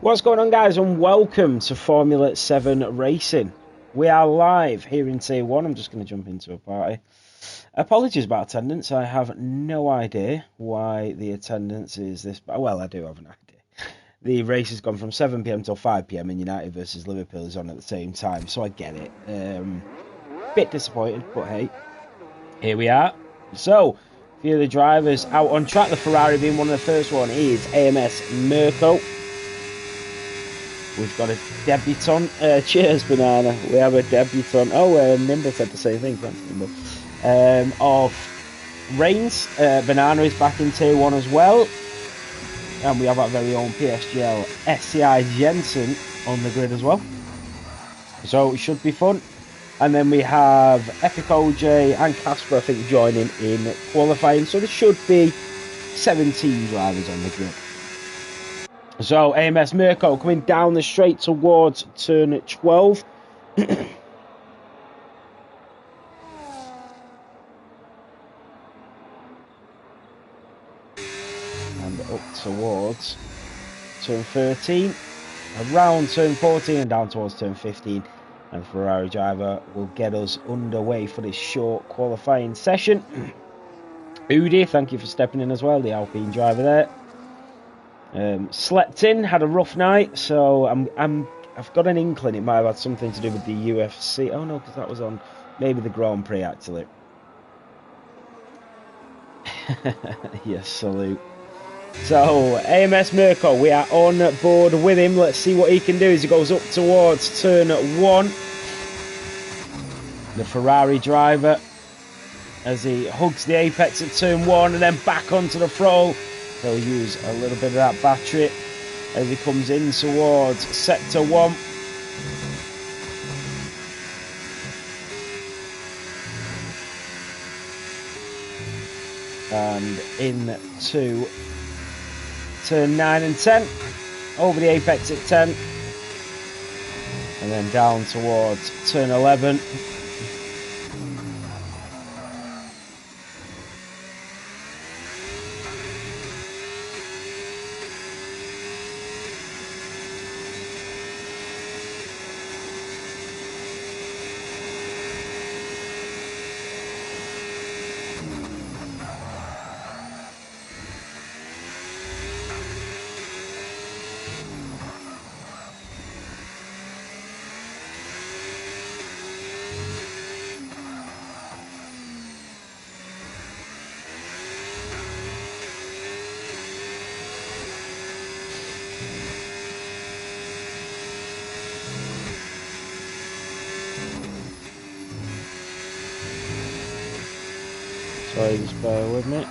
What's going on, guys, and welcome to Formula 7 Racing. We are live here in Tier 1. I'm just going to jump into a party. Apologies about attendance. I have no idea why the attendance is this. Well, I do have an idea. The race has gone from 7 PM till 5 PM, and United versus Liverpool is on at the same time, so I get it. Bit disappointed, but hey, here we are. So, a few of the drivers out on track. The Ferrari being one of the first one is AMS Mirko. We've got a debutant. Cheers, Banana. We have a debutant. Oh, Nimble said the same thing. Thanks, Nimble. Of Reigns. Banana is back in Tier 1 as well. And we have our very own PSGL SCI Jensen on the grid as well. So it should be fun. And then we have Epic OJ and Casper, I think, joining in qualifying. So there should be 17 drivers on the grid. So, AMS Mirko coming down the straight towards turn 12. And up towards turn 13. Around turn 14 and down towards turn 15. And the Ferrari driver will get us underway for this short qualifying session. Udi, thank you for stepping in as well, the Alpine driver there. Slept in, had a rough night, so I've got an inkling it might have had something to do with the UFC. Oh no, because that was on maybe the Grand Prix actually. Yes, salute. So AMS Mirko, we are on board with him. Let's see what he can do as he goes up towards turn 1. The Ferrari driver as he hugs the apex at turn 1 and then back onto the throttle. He'll use a little bit of that battery as he comes in towards sector 1. And into turn 9 and 10. Over the apex at 10. And then down towards turn 11. Sorry, just bear with me.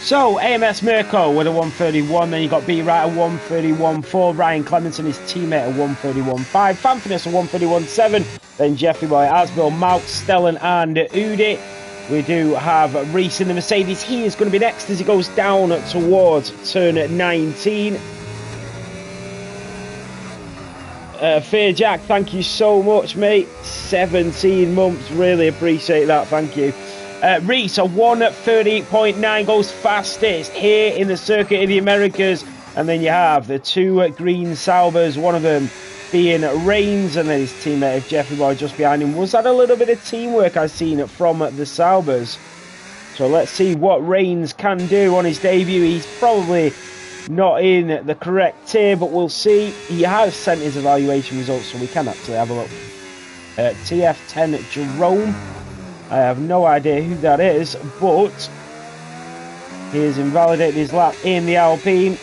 So, AMS Mirko with a 131, then you got B Right at 131.4, Ryan Clements and his teammate at 131.5, Fanfinus at 131.7, then Jeffrey Boy, Asbill, Malk, Stellan and Udi. We do have Reese in the Mercedes. He is going to be next as he goes down towards turn 19. Fear Jack, thank you so much, mate. 17 months, really appreciate that, thank you. Reese, a 1:38.9 goes fastest here in the Circuit of the Americas. And then you have the two green Saubers, one of them being Reigns, and then his teammate Jeffrey Boy just behind him. Was that a little bit of teamwork I've seen from the Saubers? So let's see what Reigns can do on his debut. He's probably not in the correct tier, but we'll see. He has sent his evaluation results, so we can actually have a look. TF10 Jerome I have no idea who that is, but he has invalidated his lap in the Alpine.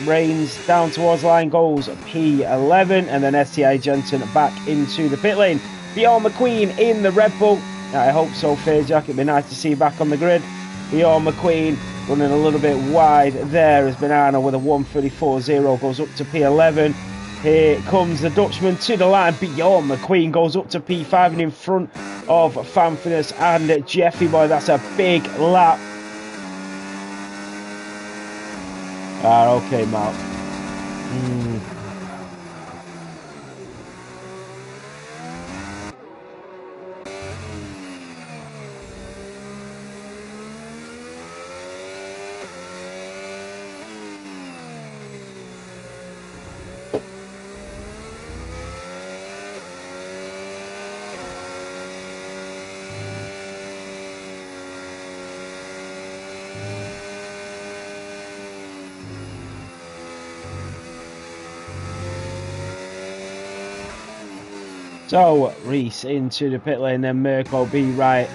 Reigns down towards line, goes P11, and then STI Jensen back into the pit lane. Bjorn McQueen in the Red Bull. I hope so, Fairjack. It'd be nice to see you back on the grid. Bjorn McQueen running a little bit wide there as Banana with a 1:34.0 goes up to P11. Here comes the Dutchman to the line. Bjorn McQueen goes up to P5 and in front of Fanfinus and Jeffy Boy. That's a big lap. Okay, Mark. So, Reese into the pit lane, then Mirko B right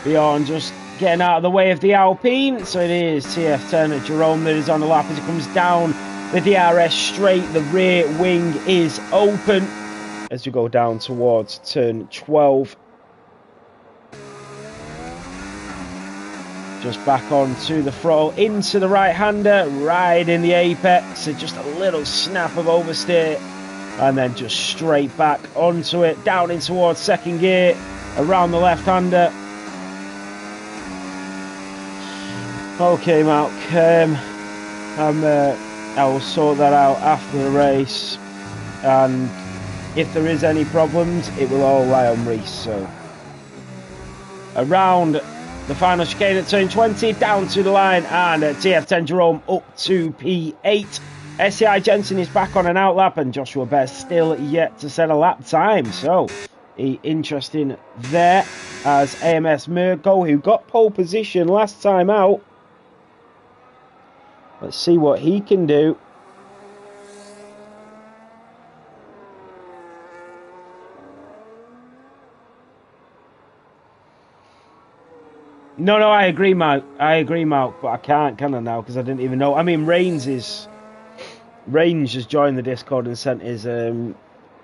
beyond, just getting out of the way of the Alpine. So it is TF10 Jerome that is on the lap as he comes down the DRS straight. The rear wing is open as we go down towards turn 12. Just back onto the throttle, into the right-hander, right in the apex. So just a little snap of oversteer. And then just straight back onto it, down in towards second gear, around the left-hander. Okay, Mark, I will sort that out after the race. And if there is any problems, it will all lie on Reese. So, around the final chicane at turn 20, down to the line, and TF10 Jerome up to P8. SCI Jensen is back on an outlap, and Joshua Bear still yet to set a lap time. So, interesting there as AMS Mirko, who got pole position last time out. Let's see what he can do. No, I agree, Mark. But I can't, can I now? Because I didn't even know. I mean, Reigns just joined the Discord and sent his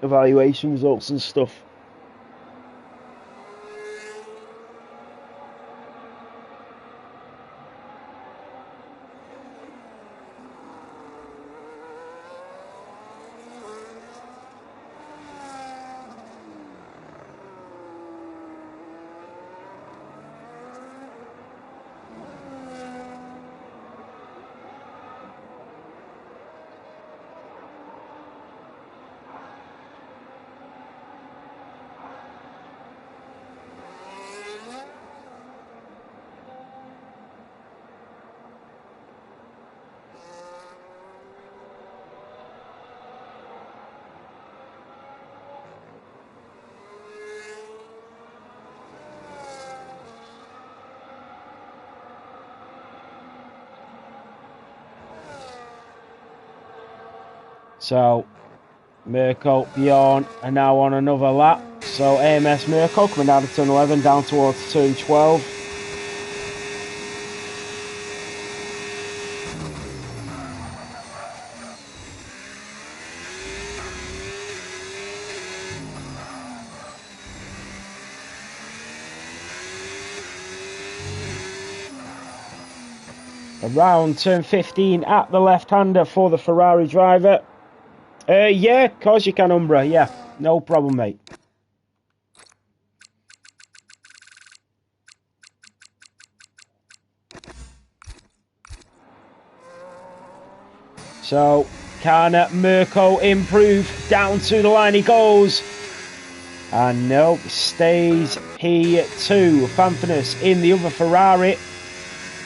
evaluation results and stuff. So, Mirko, Bjorn are now on another lap. So, AMS Mirko coming down to turn 11, down towards turn 12. Around turn 15 at the left-hander for the Ferrari driver. Yeah, of course you can, Umbra. Yeah, no problem, mate. So, can Mirko improve? Down to the line he goes. And no, stays P2. Fanfinus in the other Ferrari.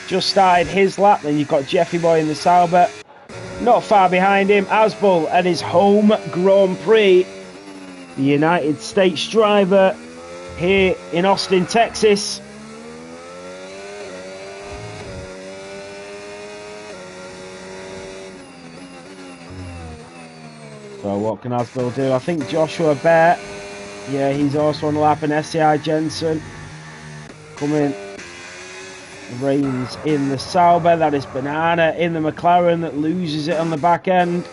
Just started his lap. Then you've got Jeffy Boy in the Sauber. Not far behind him, Asbel at his home Grand Prix. The United States driver here in Austin, Texas. So what can Asbel do? I think Joshua Bear, yeah, he's also on the lap, and SCI Jensen. coming. Reigns in the Sauber. That is Banana in the McLaren that loses it on the back end.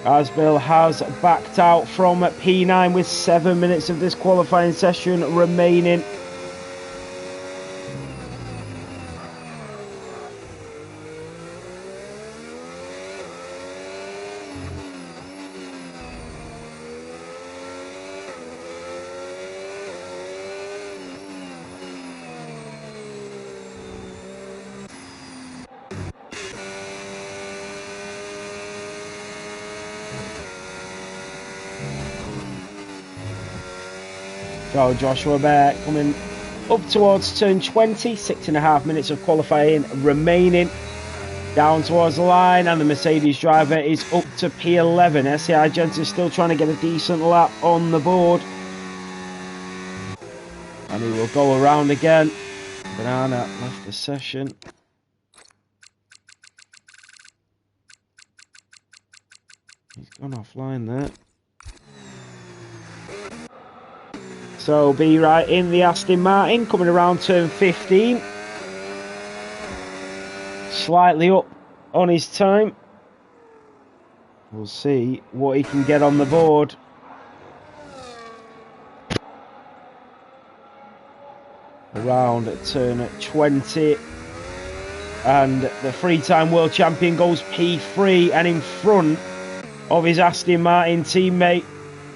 Asbill has backed out from P9 with 7 minutes of this qualifying session remaining. So Joshua Bear coming up towards turn 20, 6.5 minutes of qualifying remaining. Down towards the line, and the Mercedes driver is up to P11. SCI Gents is still trying to get a decent lap on the board. And he will go around again. Banana left the session. He's gone offline there. So be right in the Aston Martin, coming around turn 15. Slightly up on his time. We'll see what he can get on the board. Around turn 20. And the three-time world champion goes P3 and in front of his Aston Martin teammate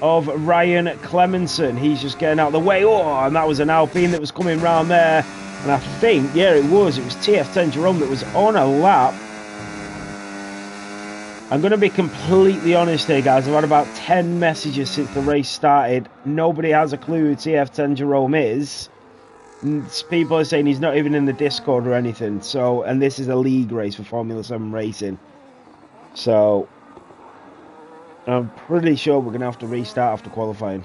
of Ryan Clemenson. He's just getting out of the way. Oh, and that was an Alpine that was coming round there. And I think, yeah, it was TF10 Jerome that was on a lap. I'm going to be completely honest here, guys. I've had about 10 messages since the race started. Nobody has a clue who TF10 Jerome is. People are saying he's not even in the Discord or anything. So, and this is a league race for Formula 7 racing. So I'm pretty sure we're going to have to restart after qualifying.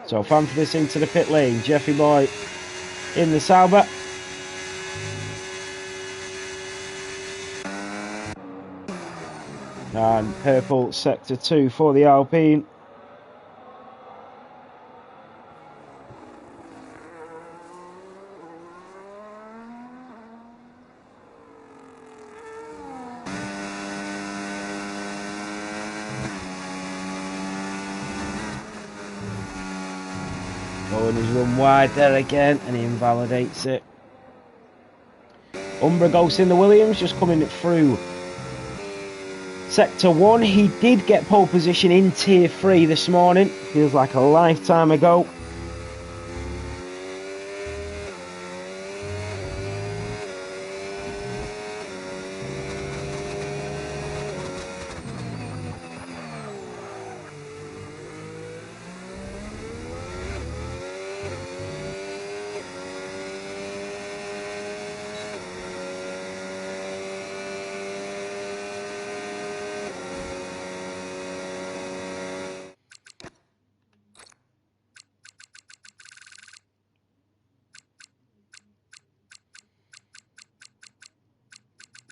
So fan for this into the pit lane. Jeffy Boy in the Sauber. And purple sector 2 for the Alpine. Oh, and he's run wide there again, and he invalidates it. Umbragos in the Williams, just coming through Sector 1. He did get pole position in Tier 3 this morning. Feels like a lifetime ago.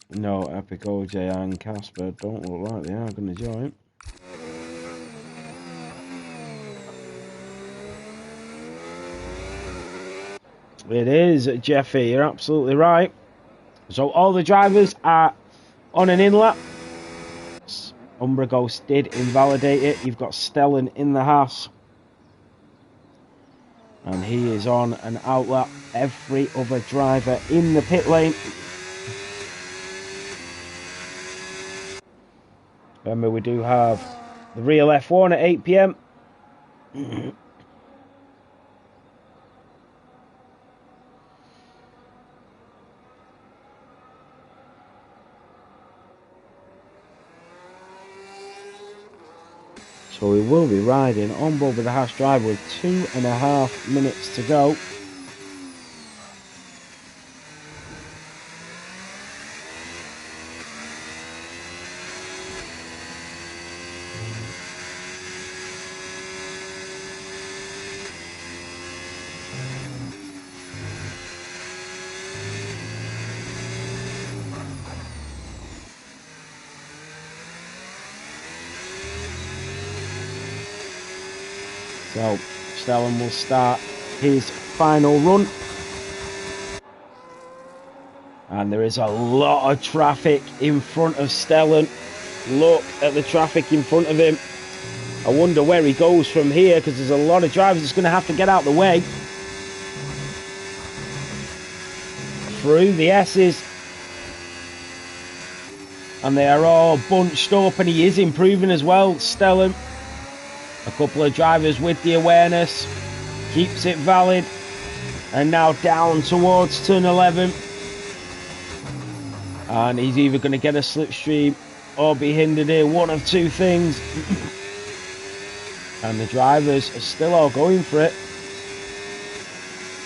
No, Epic OJ and Casper don't look like they are going to join. It is, Jeffy, you're absolutely right. So all the drivers are on an in-lap. Umbragos did invalidate it. You've got Stellan in the Haas. And he is on an outlap. Every other driver in the pit lane. Remember, we do have the real F1 at 8 PM. So we will be riding on board with the Haas driver with 2.5 minutes to go. So Stellan will start his final run. And there is a lot of traffic in front of Stellan. Look at the traffic in front of him. I wonder where he goes from here, because there's a lot of drivers that's going to have to get out the way. Through the S's. And they are all bunched up, and he is improving as well, Stellan. A couple of drivers with the awareness. Keeps it valid. And now down towards turn 11. And he's either going to get a slipstream or be hindered here. One of two things. And the drivers are still all going for it.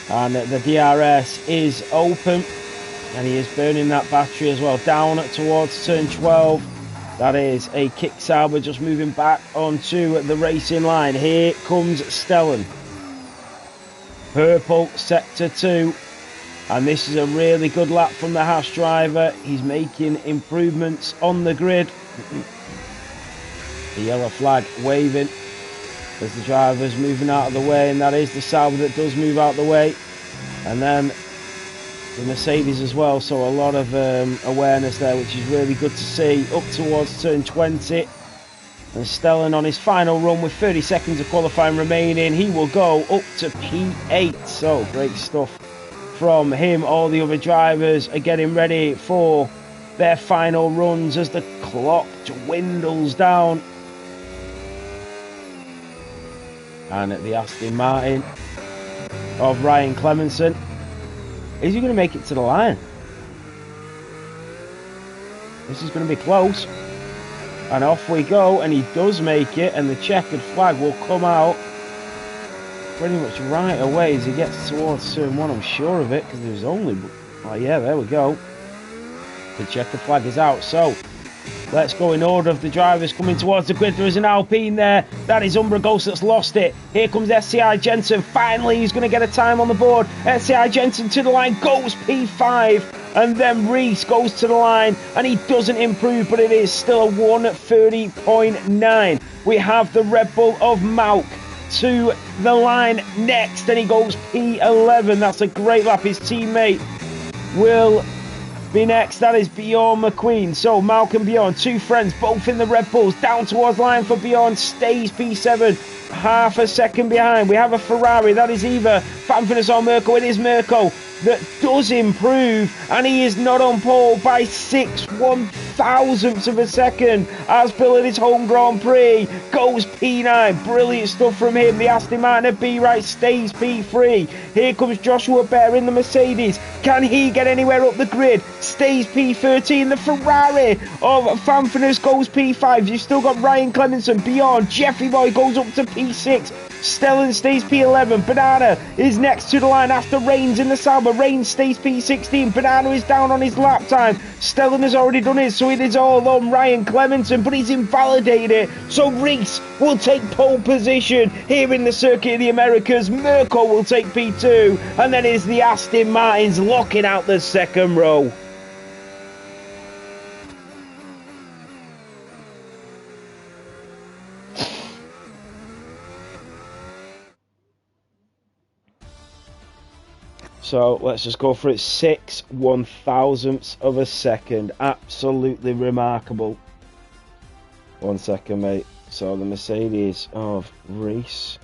And the DRS is open. And he is burning that battery as well. Down towards turn 12. That is a kick Sauber just moving back onto the racing line. Here comes Stellan. Purple sector 2. And this is a really good lap from the Haas driver. He's making improvements on the grid. The yellow flag waving as the driver's moving out of the way. And that is the Sauber that does move out of the way. And then the Mercedes as well. So a lot of awareness there, which is really good to see. Up towards turn 20. And Stellan on his final run with 30 seconds of qualifying remaining. He will go up to P8. So great stuff from him. All the other drivers are getting ready for their final runs as the clock dwindles down. And at the Aston Martin of Ryan Clemenson, is he going to make it to the line? This is going to be close. And off we go, and he does make it, and the checkered flag will come out pretty much right away as he gets towards turn 1, I'm sure of it, because there's only... Oh yeah, there we go. The checkered flag is out, so let's go in order of the drivers coming towards the grid. There is an Alpine there. That is Umbra Ghost that's lost it. Here comes SCI Jensen. Finally, he's going to get a time on the board. SCI Jensen to the line, goes P5. And then Reese goes to the line, and he doesn't improve, but it is still a 1:30.9. We have the Red Bull of Mauk to the line next, and he goes P11. That's a great lap. His teammate will be next. That is Bjorn McQueen. So Mauk and Bjorn, two friends, both in the Red Bulls. Down towards line for Bjorn, stays P7, half a second behind. We have a Ferrari. That is either Fanfinis or Mirko. It is Mirko that does improve, and he is not on pole by 6/1000ths of a second. As Bill at his home Grand Prix goes P9. Brilliant stuff from him. The Aston Martin at B right stays P3. Here comes Joshua Bear in the Mercedes. Can he get anywhere up the grid? Stays P13. The Ferrari of Fanfinis goes P5. You've still got Ryan Clemenson. Beyond Jeffrey Boy goes up to P6. Stellan stays P11. Banana is next to the line after Reigns in the Sauber. Reigns stays P16. Banana is down on his lap time. Stellan has already done it, so it is all on Ryan Clemenson, but he's invalidated it. So Reese will take pole position here in the Circuit of the Americas. Mirko will take P2, and then is the Aston Martins locking out the second row. So let's just go for it. 6/1000ths of a second. Absolutely remarkable. 1 second, mate. So the Mercedes of Reese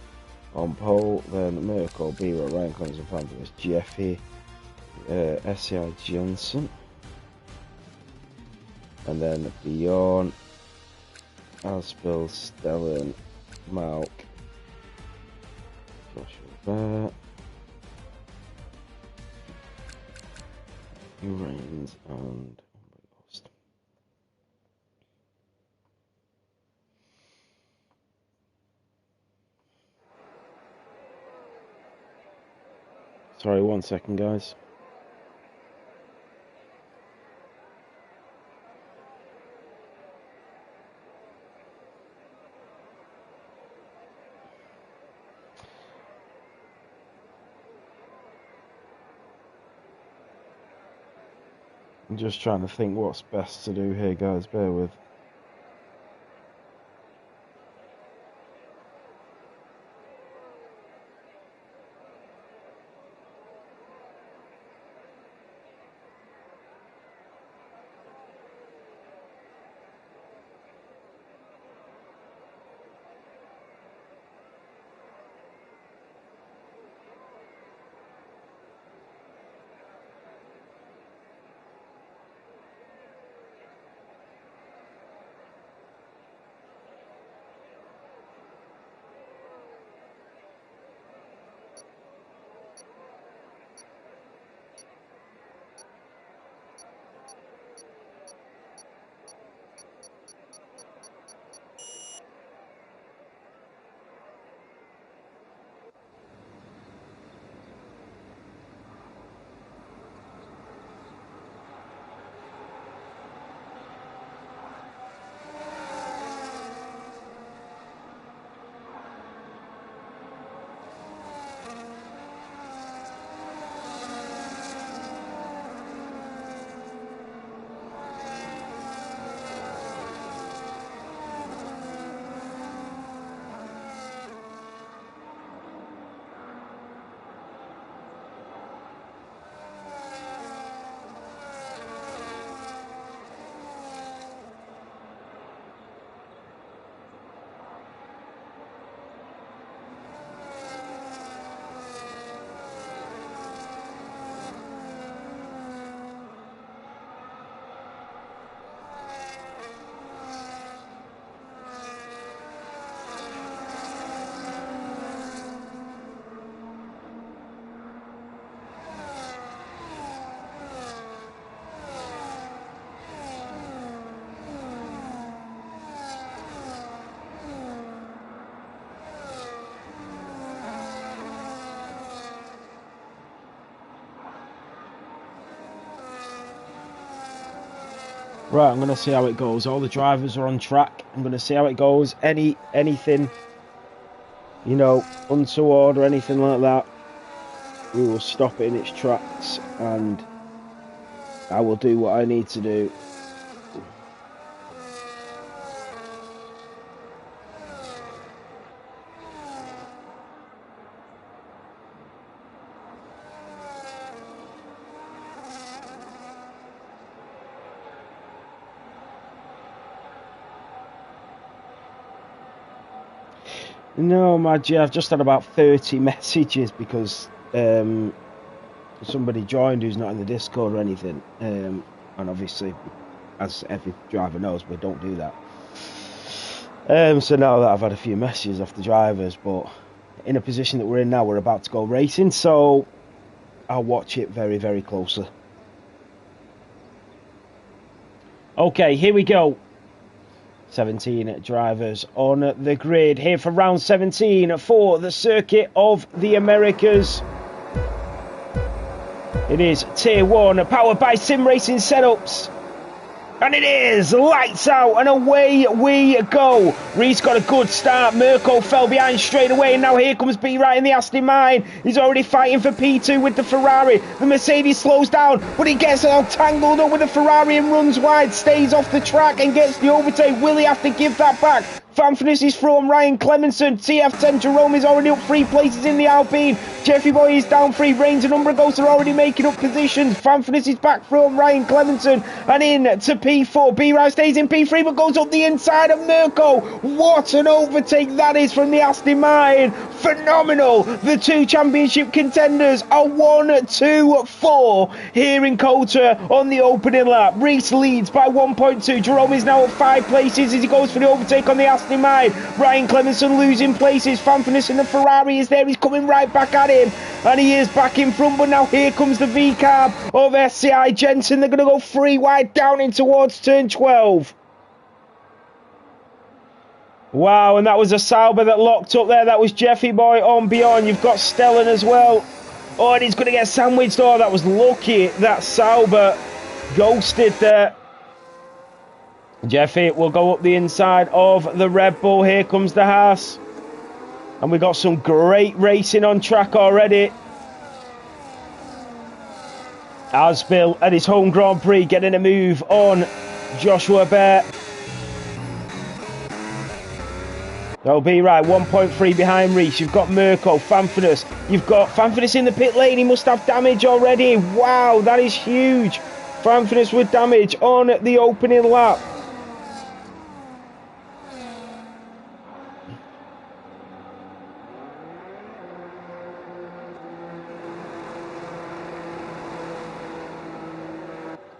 on pole. Then Mirko, B-Row, Ryan Clemens and Fanfinis, Jeffy, SCI Johnson. And then Bjorn, Aspel, Stellan, Mauk, Joshua Bear, Reigns and Ghost. Sorry, 1 second, guys. I'm just trying to think what's best to do here, guys. Bear with. Right, I'm going to see how it goes. All the drivers are on track. I'm going to see how it goes. Anything, you know, untoward or anything like that, we will stop it in its tracks, and I will do what I need to do. No, Maggie, I've just had about 30 messages because somebody joined who's not in the Discord or anything. And obviously, as every driver knows, we don't do that. So now that I've had a few messages off the drivers, but in a position that we're in now, we're about to go racing, so I'll watch it very, very closely. Okay, here we go. 17 drivers on the grid here for round 17 for the Circuit of the Americas. It is Tier 1, powered by Sim Racing Setups. And it is lights out and away we go. Reese got a good start. Mirko fell behind straight away, and now here comes B right in the Aston Martin. He's already fighting for P2 with the Ferrari. The Mercedes slows down, but he gets all tangled up with the Ferrari and runs wide, stays off the track and gets the overtake. Will he have to give that back? Fanfnis is from Ryan Clemenson. TF10 Jerome is already up 3 places in the Alpine. Jeffy Boy is down 3. Reigns and Umbragos are already making up positions. Fanfnis is back from Ryan Clemenson and in to P4. B-Ride stays in P3 but goes up the inside of Mirko. What an overtake that is from the Aston Martin. Phenomenal. The 2 championship contenders are 1-2-4 here in COTA on the opening lap. Reese leads by 1.2. Jerome is now at 5 places as he goes for the overtake on the Aston Martin. Ryan Clemenson losing places. Fanfnis and the Ferrari is there. He's coming right back at him, and he is back in front, but now here comes the V-carb of SCI Jensen. They're going to go 3 wide down in towards turn 12. Wow, and that was a Sauber that locked up there. That was Jeffy Boy on beyond. You've got Stellan as well. Oh, and he's going to get sandwiched. Oh, that was lucky. That Sauber ghosted there. Jeffy will go up the inside of the Red Bull. Here comes the Haas. And we got some great racing on track already. Asbill at his home Grand Prix getting a move on Joshua Bear. That'll be right, 1.3 behind Reese. You've got Mirko, Fanfnis. You've got Fanfnis in the pit lane. He must have damage already. Wow, that is huge. Fanfnis with damage on the opening lap.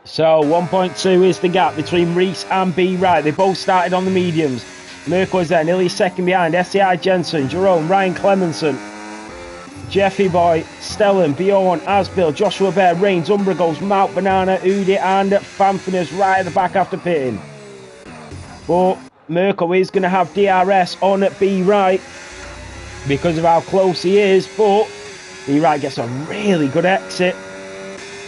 So 1.2 is the gap between Reese and B Right. They both started on the mediums. Mirko is there, nearly second behind. SCI Jensen, Jerome, Ryan Clemenson, Jeffy Boy, Stellan, Bjorn, Asbill, Joshua Bear, Reigns, Umbragos, Mount Banana, Udi and Fanfnis right at the back after pitting. But Mirko is going to have DRS on B Right because of how close he is, but B Right gets a really good exit.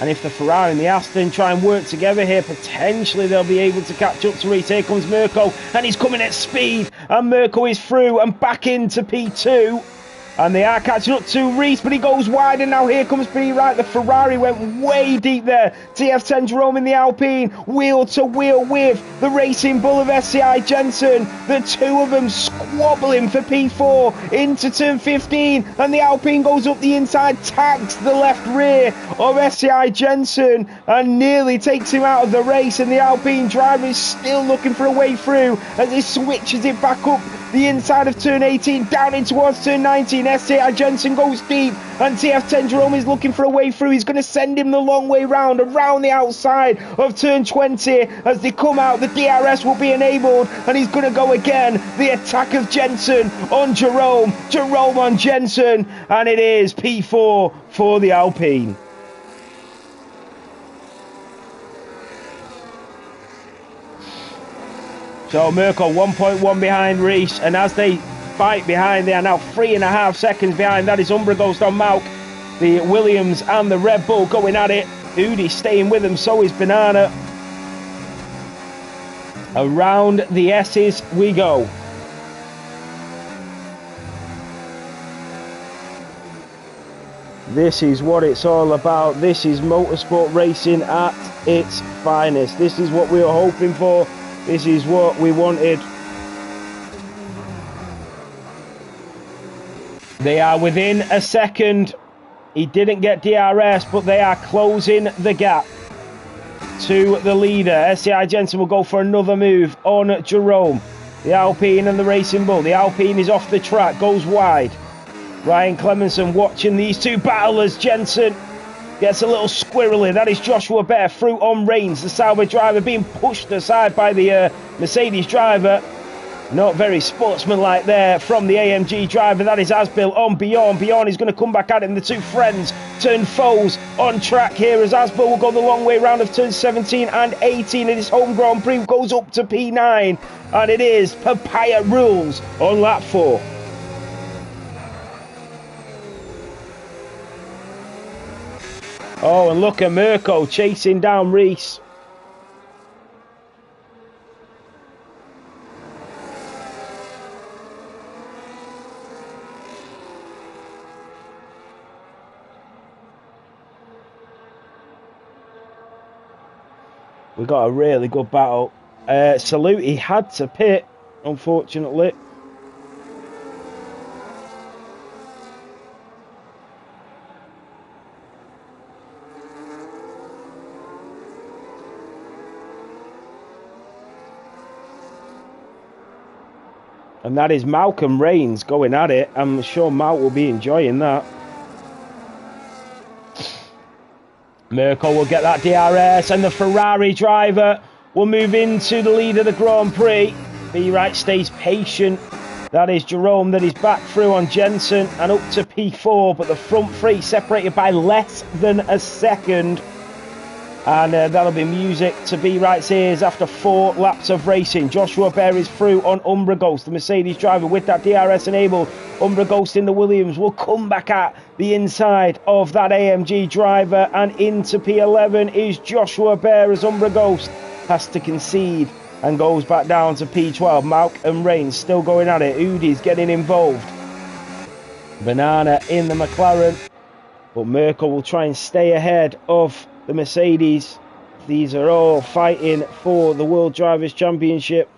And if the Ferrari and the Aston try and work together here, potentially they'll be able to catch up to Reese. Here comes Mirko, and he's coming at speed. And Mirko is through and back into P2. And they are catching up to Reese, but he goes wide, and now here comes B Right. The Ferrari went way deep there. TF10 Jerome in the Alpine, wheel to wheel with the Racing Bull of SCI Jensen. The 2 of them squabbling for P4 into turn 15, and the Alpine goes up the inside, tags the left rear of SCI Jensen, and nearly takes him out of the race. And the Alpine driver is still looking for a way through as he switches it back up the inside of turn 18, down in towards turn 19. SCI Jensen goes deep, and TF10 Jerome is looking for a way through. He's going to send him the long way round, around the outside of turn 20. As they come out, the DRS will be enabled, and he's going to go again. The attack of Jensen on Jerome, Jerome on Jensen, and it is P4 for the Alpine. So Mirko 1.1 behind Reese, and as they fight behind, they are now 3.5 seconds behind. That is Umbragos on Malk, the Williams and the Red Bull going at it. Udi staying with them, so is Banana. Around the S's we go. This is what it's all about. This is motorsport racing at its finest. This is what we were hoping for. This is what we wanted. They are within a second. He didn't get DRS, but they are closing the gap to the leader. SCI Jensen will go for another move on Jerome. The Alpine and the Racing Bull. The Alpine is off the track, goes wide. Ryan Clemenson watching these two battle as Jensen gets a little squirrely. That is Joshua Bear through on Reigns, the Sauber driver, being pushed aside by the Mercedes driver. Not very sportsmanlike there from the AMG driver. That is Asbill on Bjorn. Bjorn is going to come back at him. The two friends turn foes on track here as Asbill will go the long way round of turns 17 and 18 in his home Grand Prix. Goes up to P9 and it is Papaya rules on lap 4. Oh, and look at Mirko chasing down Reese. We got a really good battle. Salute, he had to pit, unfortunately. And that is Malcolm Reigns going at it. I'm sure Mal will be enjoying that. Mirko will get that DRS and the Ferrari driver will move into the lead of the Grand Prix. B-Right stays patient. That is Jerome that is back through on Jensen and up to P4, but the front three separated by less than a second. And that'll be music to B-Right's ears after 4 laps of racing. Joshua Bear is through on Umbra Ghost, the Mercedes driver with that DRS enabled. Umbra Ghost in the Williams will come back at the inside of that AMG driver, and into P11 is Joshua Bear as Umbra Ghost has to concede and goes back down to P12. Malcolm Reigns still going at it. Udi's getting involved. Banana in the McLaren, but Mirko will try and stay ahead of the Mercedes. These are all fighting for the World Drivers' Championship.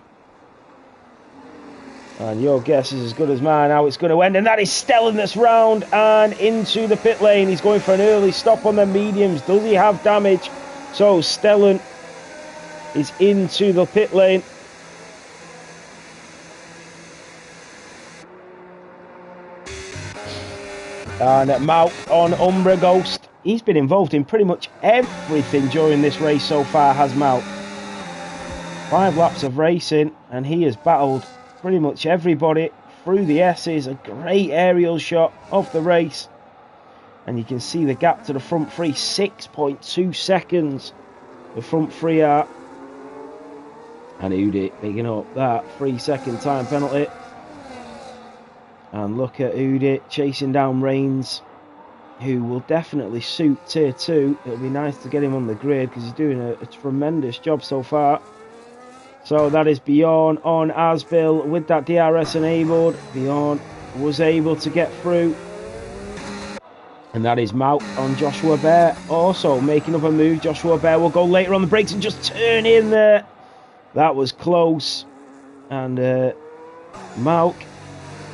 And your guess is as good as mine how it's going to end. And that is Stellan that's round and into the pit lane. He's going for an early stop on the mediums. Does he have damage? So Stellan is into the pit lane. And Malk on Umbra Ghost. He's been involved in pretty much everything during this race so far, has Malk. 5 laps of racing and he has battled pretty much everybody through the S's. A great aerial shot of the race. And you can see the gap to the front three, 6.2 seconds. The front three are. And Udi picking up that 3-second time penalty. And look at Udi chasing down Reigns, who will definitely suit Tier 2. It'll be nice to get him on the grid because he's doing a tremendous job so far. So that is Bjorn on Asbill with that DRS enabled. Bjorn was able to get through. And that is Malk on Joshua Bear. Also making up a move. Joshua Bear will go later on the brakes and just turn in there. That was close. And Malk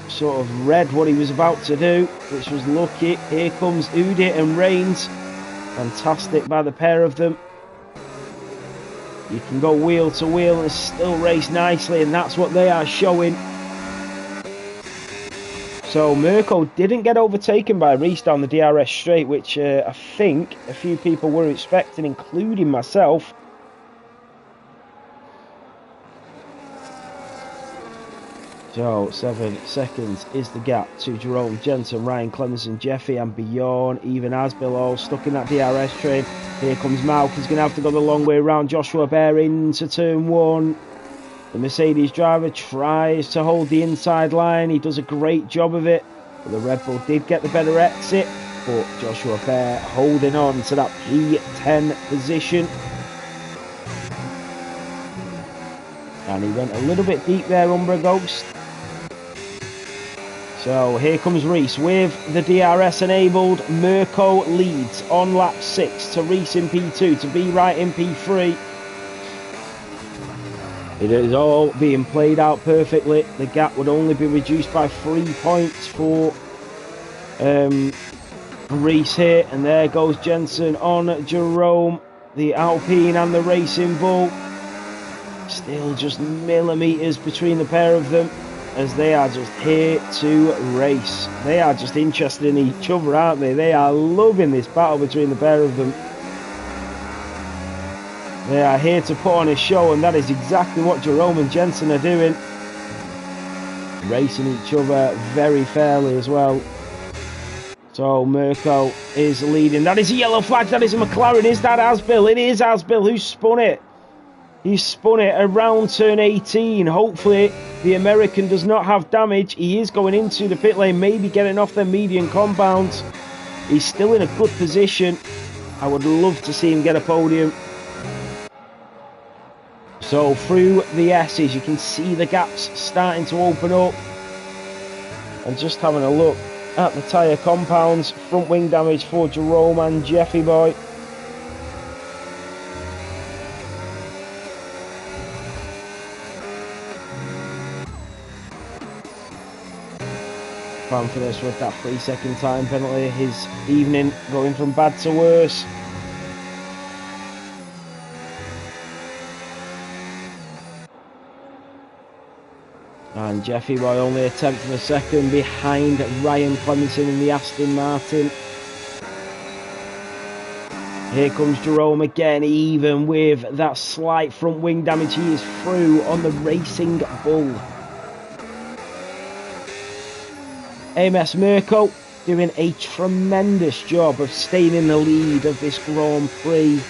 sort of read what he was about to do, which was lucky. Here comes Udi and Reigns. Fantastic by the pair of them. You can go wheel to wheel and still race nicely, and that's what they are showing. So Mirko didn't get overtaken by Reese down the DRS straight, which I think a few people were expecting, including myself. So 7 seconds is the gap to Jerome Jensen, Ryan Clemenson, Jeffy and Bjorn. Even Asbill all stuck in that DRS train. Here comes Malk. He's going to have to go the long way around. Joshua Bear into turn 1. The Mercedes driver tries to hold the inside line. He does a great job of it. But the Red Bull did get the better exit. But Joshua Bear holding on to that P10 position. And he went a little bit deep there, Umbra Ghost. So here comes Reese with the DRS enabled. Mirko leads on lap 6 to Reese in P2, to Be Right in P3. It is all being played out perfectly. The gap would only be reduced by 3 points for Reese here. And there goes Jensen on Jerome, the Alpine and the Racing Bull. Still just millimetres between the pair of them, as they are just here to race. They are just interested in each other, aren't they? They are loving this battle between the pair of them. They are here to put on a show, and that is exactly what Jerome and Jensen are doing. Racing each other very fairly as well. So Mirko is leading. That is a yellow flag. That is a McLaren. Is that Asbill? It is Asbill who spun it. He spun it around turn 18. Hopefully the American does not have damage. He is going into the pit lane, maybe getting off the median compound. He's still in a good position. I would love to see him get a podium. So through the S's, you can see the gaps starting to open up. And just having a look at the tyre compounds, front wing damage for Jerome and Jeffy Boy. Van finished with that 3-second time penalty. His evening going from bad to worse. And Jeffy Boy only a tenth of a second behind Ryan Clemenson in the Aston Martin. Here comes Jerome again, even with that slight front wing damage. He is through on the Racing Bull. AMS Mirko doing a tremendous job of staying in the lead of this Grand Prix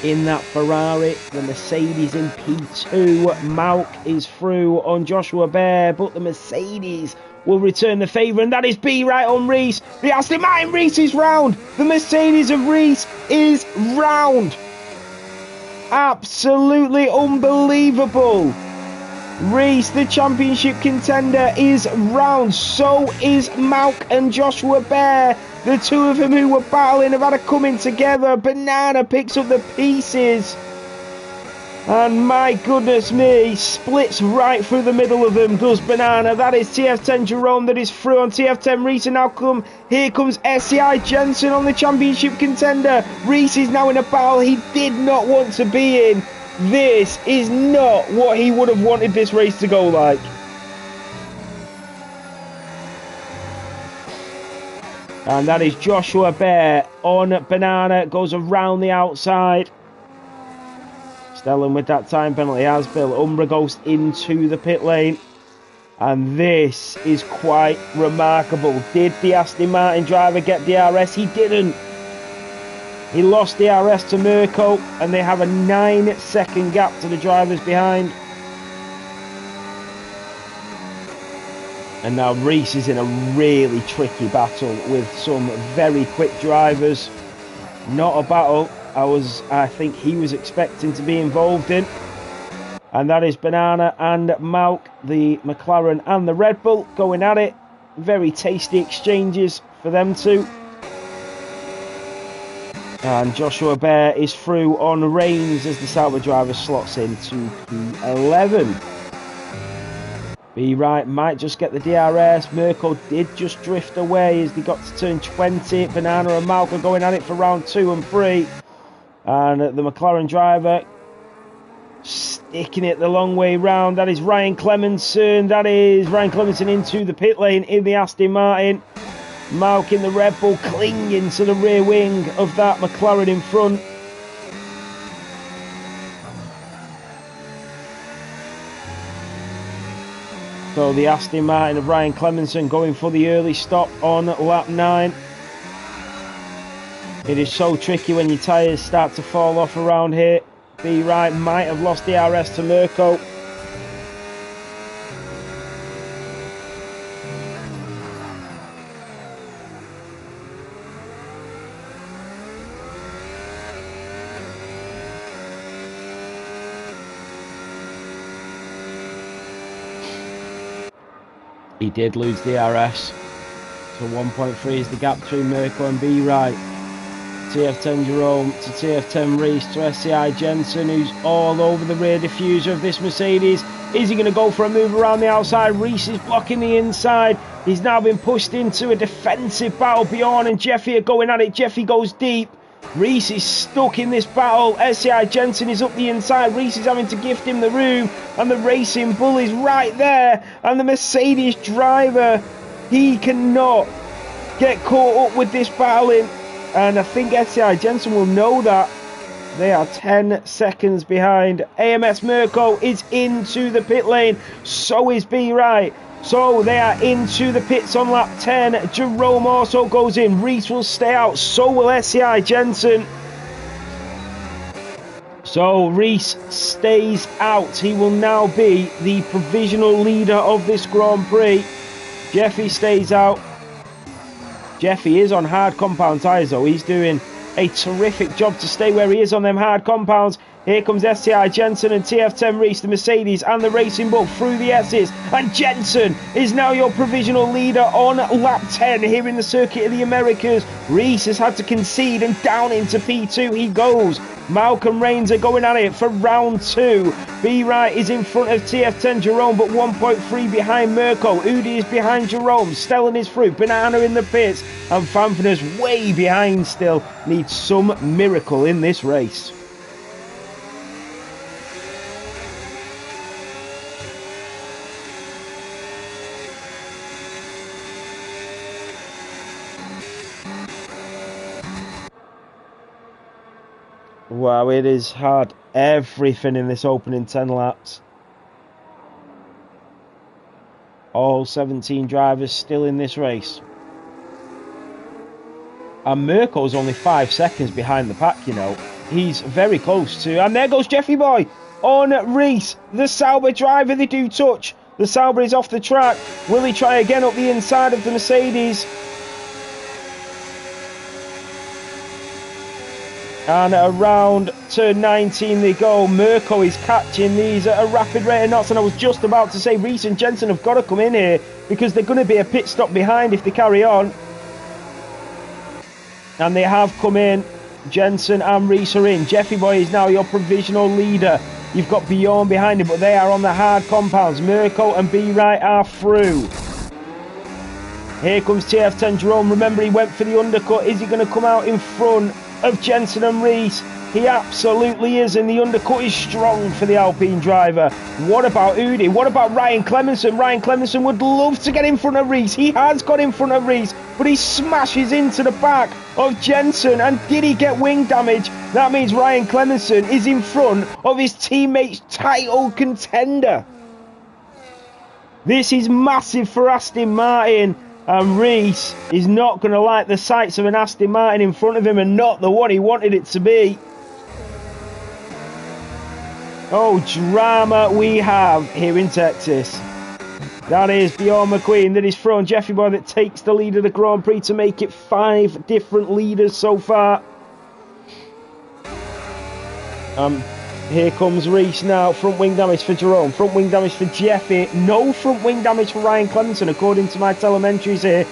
in that Ferrari. The Mercedes in P2. Malk is through on Joshua Bear, but the Mercedes will return the favour, and that is Be Right on Reese. The Aston Martin Reese is round. The Mercedes of Reese is round. Absolutely unbelievable. Reese, the championship contender, is round. So is Malk and Joshua Bear. The two of them who were battling have had a coming together. Banana picks up the pieces. And my goodness me, splits right through the middle of them, does Banana. That is TF10 Jerome that is through on TF10 Reese. And now here comes SCI Jensen on the championship contender. Reese is now in a battle he did not want to be in. This is not what he would have wanted this race to go like. And that is Joshua Bear on Banana. Goes around the outside. Stellan with that time penalty. Asbill. Umbra Ghost into the pit lane. And this is quite remarkable. Did the Aston Martin driver get DRS? He didn't. He lost DRS to Mirko. And they have a 9-second gap to the drivers behind. And now Reese is in a really tricky battle with some very quick drivers. Not a battle I think he was expecting to be involved in. And that is Banana and Malk, the McLaren and the Red Bull, going at it. Very tasty exchanges for them two. And Joshua Bear is through on Reigns as the Sauber driver slots into P11. Be Right might just get the DRS. Mirko did just drift away as they got to turn 20. Banana and Malk are going at it for round 2 and 3. And the McLaren driver sticking it the long way round. That is Ryan Clemenson. That is Ryan Clemenson into the pit lane in the Aston Martin. Malk in the Red Bull clinging to the rear wing of that McLaren in front. So the Aston Martin of Ryan Clemenson going for the early stop on lap 9. It is so tricky when your tyres start to fall off around here. Be Right might have lost the DRS to Mirko. He did lose DRS. So 1.3 is the gap between Mirko and B Right. TF10 Jerome to TF10 Reese to SCI Jensen, who's all over the rear diffuser of this Mercedes. Is he going to go for a move around the outside? Reese is blocking the inside. He's now been pushed into a defensive battle. Bjorn and Jeffy are going at it. Jeffy goes deep. Reese is stuck in this battle. SCI Jensen is up the inside. Reese is having to gift him the room. And the Racing Bull is right there. And the Mercedes driver, he cannot get caught up with this battling. And I think SCI Jensen will know that. They are 10 seconds behind. AMS Mirko is into the pit lane. So is B Right. So they are into the pits on lap 10. Jerome also goes in. Reese will stay out. So will SCI Jensen. So Reese stays out. He will now be the provisional leader of this Grand Prix. Jeffy stays out. Jeffy is on hard compound tyres though. He's doing a terrific job to stay where he is on them hard compounds. Here comes SCI Jensen and TF10 Reese, the Mercedes and the Racing Bull through the S's. And Jensen is now your provisional leader on lap 10 here in the Circuit of the Americas. Reese has had to concede and down into P2 he goes. Malcolm Rains are going at it for round 2. B Right is in front of TF10 Jerome, but 1.3 behind Mirko. Udi is behind Jerome. Stellan is through. Banana in the pits. And Fanfana's way behind still. Needs some miracle in this race. Wow, it is hard. Everything in this opening 10 laps. All 17 drivers still in this race. And Mirko's only 5 seconds behind the pack, you know. He's very close to... And there goes Jeffy Boy on Reese. The Sauber driver, they do touch. The Sauber is off the track. Will he try again up the inside of the Mercedes? And around turn 19 they go. Mirko is catching these at a rapid rate of knots. And I was just about to say Reese and Jensen have got to come in here because they're going to be a pit stop behind if they carry on. And they have come in. Jensen and Reese are in. Jeffy Boy is now your provisional leader. You've got Bjorn behind him, but they are on the hard compounds. Mirko and B Right are through. Here comes TF10 Jerome. Remember, he went for the undercut. Is he going to come out in front of Jensen and Reese? He absolutely is, and the undercut is strong for the Alpine driver. What about Udi? What about Ryan Clemenson? Ryan Clemenson would love to get in front of Reese. He has got in front of Reese, but he smashes into the back of Jensen. And did he get wing damage? That means Ryan Clemenson is in front of his teammate's title contender. This is massive for Aston Martin. And Reese is not going to like the sights of an Aston Martin in front of him and not the one he wanted it to be. Oh, drama we have here in Texas. That is Bjorn McQueen that is thrown. Jeffy Boy that takes the lead of the Grand Prix to make it 5 different leaders so far. Here comes Reese now. Front wing damage for Jerome. Front wing damage for Jeffy. No front wing damage for Ryan Clemenson, according to my telemetries here.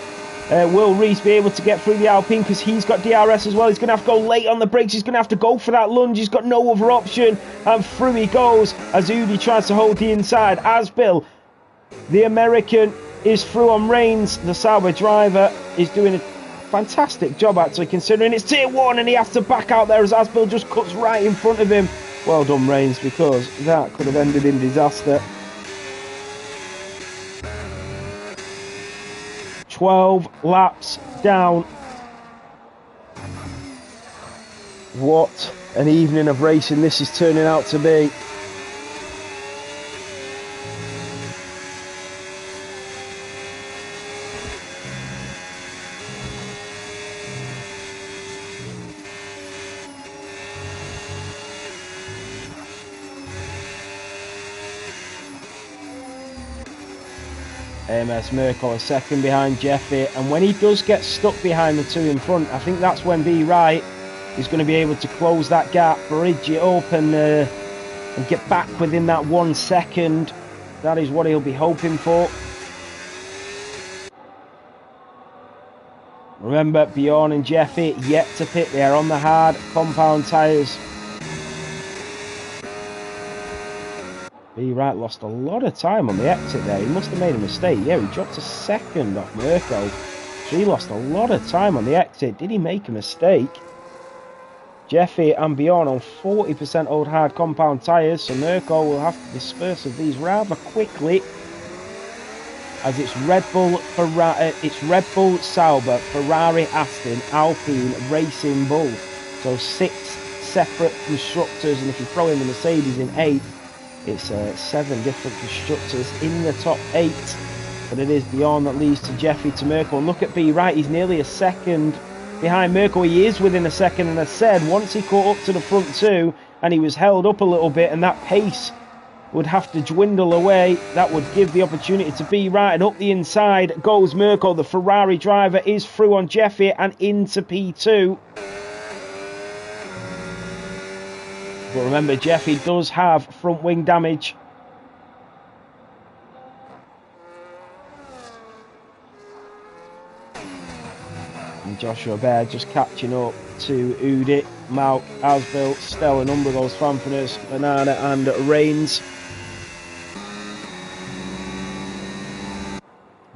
Will Reese be able to get through the Alpine? Because he's got DRS as well. He's going to have to go late on the brakes. He's going to have to go for that lunge. He's got no other option. And through he goes as Udi tries to hold the inside. Asbill, the American, is through on Reigns. The Sauber driver is doing a fantastic job, actually, considering it's tier 1 and he has to back out there as Asbill just cuts right in front of him. Well done, Reigns, because that could have ended in disaster. 12 laps down. What an evening of racing this is turning out to be. AMS Mirko a second behind Jeffy, and when he does get stuck behind the two in front, I think that's when B Right is going to be able to close that gap, bridge it up and get back within that 1 second. That is what he'll be hoping for. Remember, Bjorn and Jeffy yet to pit. They are on the hard compound tyres. B Wright lost a lot of time on the exit there. He must have made a mistake. Yeah, he dropped a second off Mirko. So he lost a lot of time on the exit. Did he make a mistake? Jeffy and Bjorn on 40% old hard compound tyres. So Mirko will have to disperse of these rather quickly. As it's Red Bull, Sauber, Ferrari, Aston, Alpine, Racing Bull. So 6 separate constructors. And if you throw in the Mercedes in 8, it's 7 different constructors in the top 8. But it is Bjorn that leads to Jeffy to Mirko. And look at B Wright, he's nearly a second behind Mirko. He is within a second. And I said, once he caught up to the front 2 and he was held up a little bit and that pace would have to dwindle away, that would give the opportunity to B Wright. And up the inside goes Mirko. The Ferrari driver is through on Jeffy and into P2. But remember, Jeffy does have front wing damage. And Joshua Baer just catching up to Udit, Malk, Asbill, Stella, a number of those fanfaners, Banana and Reigns.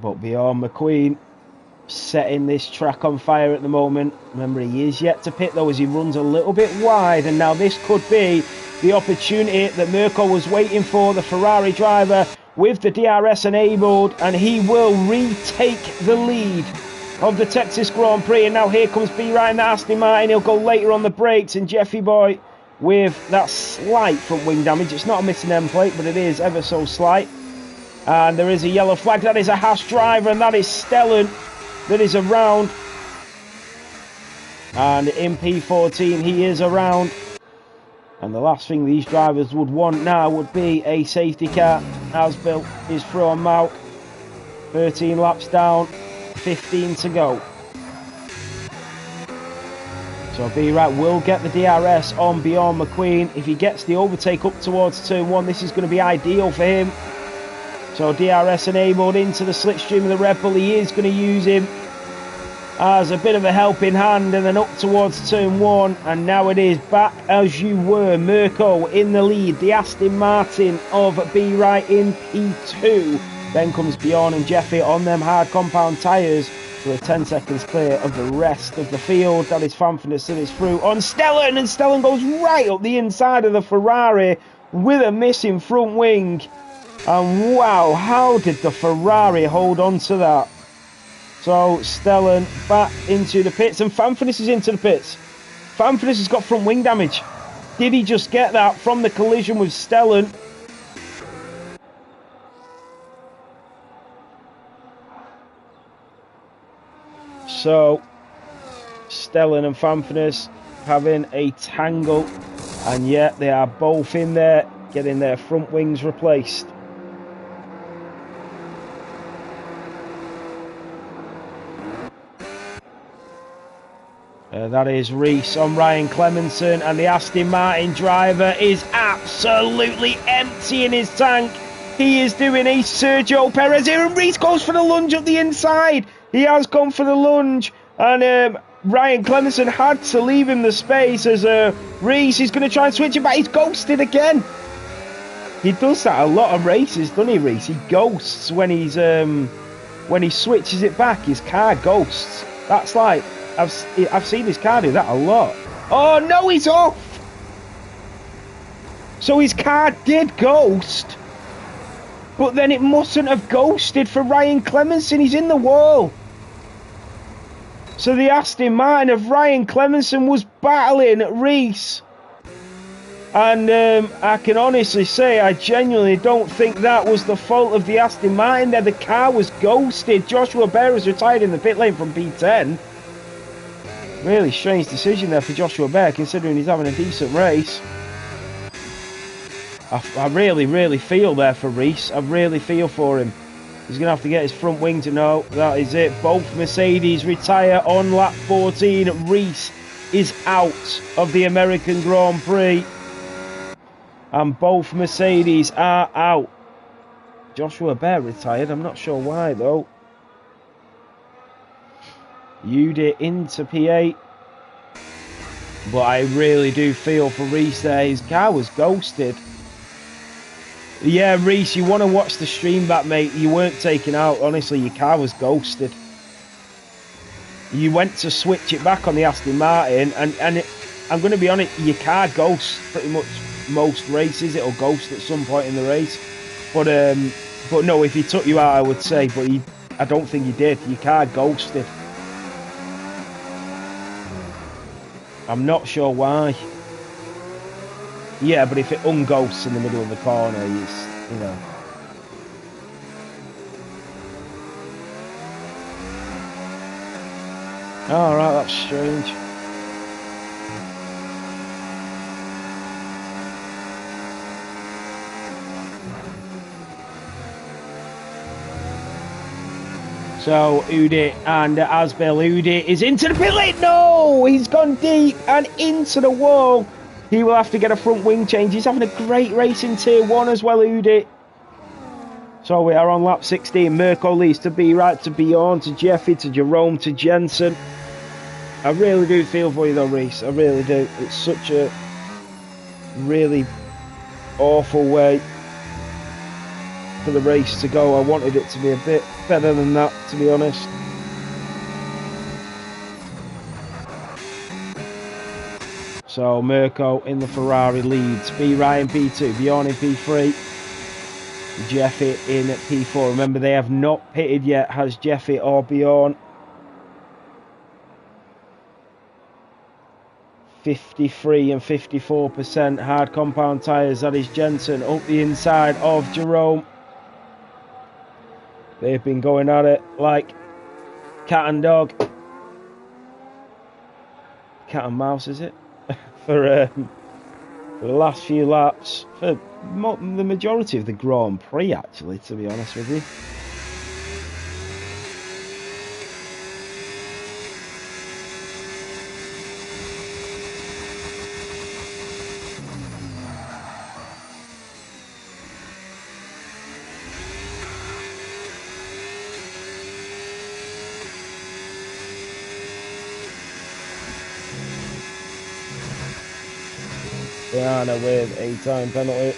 But Bjorn McQueen setting this track on fire at the moment. Remember, he is yet to pit though, as he runs a little bit wide, and now this could be the opportunity that Mirko was waiting for. The Ferrari driver with the DRS enabled, and he will retake the lead of the Texas Grand Prix. And now here comes B Wright in the Aston Martin. He'll go later on the brakes, and Jeffy Boy with that slight front wing damage. It's not a missing end plate, but it is ever so slight. And there is a yellow flag. That is a Haas driver, and that is Stellan that is around. And in P14 he is around. And the last thing these drivers would want now would be a safety car. Asbill is through on Malk. 13 laps down, 15 to go. So B Wright will get the DRS on Bjorn McQueen. If he gets the overtake up towards turn 1, this is going to be ideal for him. So DRS enabled into the slipstream of the Red Bull. He is going to use him as a bit of a helping hand, and then up towards turn 1. And now it is back as you were. Mirko in the lead. The Aston Martin of B Wright in P2. Then comes Bjorn and Jeffy on them hard compound tyres. So 10 seconds clear of the rest of the field. That is Fanfan that is through on Stellan. And Stellan goes right up the inside of the Ferrari with a missing front wing. And wow, how did the Ferrari hold on to that? So Stellan back into the pits, and Fanfinis is into the pits. Fanfinis has got front wing damage. Did he just get that from the collision with Stellan? So Stellan and Fanfinis having a tangle, and yet they are both in there getting their front wings replaced. That is Reese on Ryan Clemenson, and the Aston Martin driver is absolutely empty in his tank. He is doing a Sergio Perez here, and Reese goes for the lunge up the inside. He has gone for the lunge, and Ryan Clemenson had to leave him the space as Reese is going to try and switch it back. He's ghosted again. He does that a lot of races, doesn't he, Reese? He ghosts when he's when he switches it back. His car ghosts. That's like, I've seen his car do that a lot. Oh no, he's off. So his car did ghost, but then it mustn't have ghosted for Ryan Clemenson. He's in the wall. So the Aston Martin of Ryan Clemenson was battling Reese. And I can honestly say I genuinely don't think that was the fault of the Aston Martin there. The car was ghosted. Joshua Baer was retired in the pit lane from P10. Really strange decision there for Joshua Baer, considering he's having a decent race. I really feel there for Reese. I really feel for him. He's going to have to get his front wing to know. That is it. Both Mercedes retire on lap 14. Reese is out of the American Grand Prix. And both Mercedes are out. Joshua Baer retired. I'm not sure why, though. Udi into P8. But I really do feel for Reese there. His car was ghosted. Yeah, Reese, you want to watch the stream back, mate. You weren't taken out. Honestly, your car was ghosted. You went to switch it back on the Aston Martin, and I'm going to be honest, your car ghosts pretty much most races. It'll ghost at some point in the race. But no, if he took you out, I would say. But I don't think he did. Your car ghosted. I'm not sure why. Yeah, but if it unghosts in the middle of the corner, it's, you know. Oh, right, that's strange. So, Udi and Asbel. Udi is into the pit lane. No! He's gone deep and into the wall. He will have to get a front wing change. He's having a great race in Tier 1 as well, Udi. So we are on lap 16. Mirko leads to B right, to Bjorn, to Jeffy, to Jerome, to Jensen. I really do feel for you though, Reese. I really do. It's such a really awful way for the race to go. I wanted it to be a bit better than that, to be honest. So Mirko in the Ferrari leads. B right in P2, Bjorn in P3, Jeffy in P4. Remember, they have not pitted yet, has Jeffy or Bjorn. 53 and 54% hard compound tyres. That is Jensen up the inside of Jerome. They've been going at it like cat and dog. Cat and mouse, is it? for the last few laps. For the majority of the Grand Prix, actually, to be honest with you. Diana with a time penalty.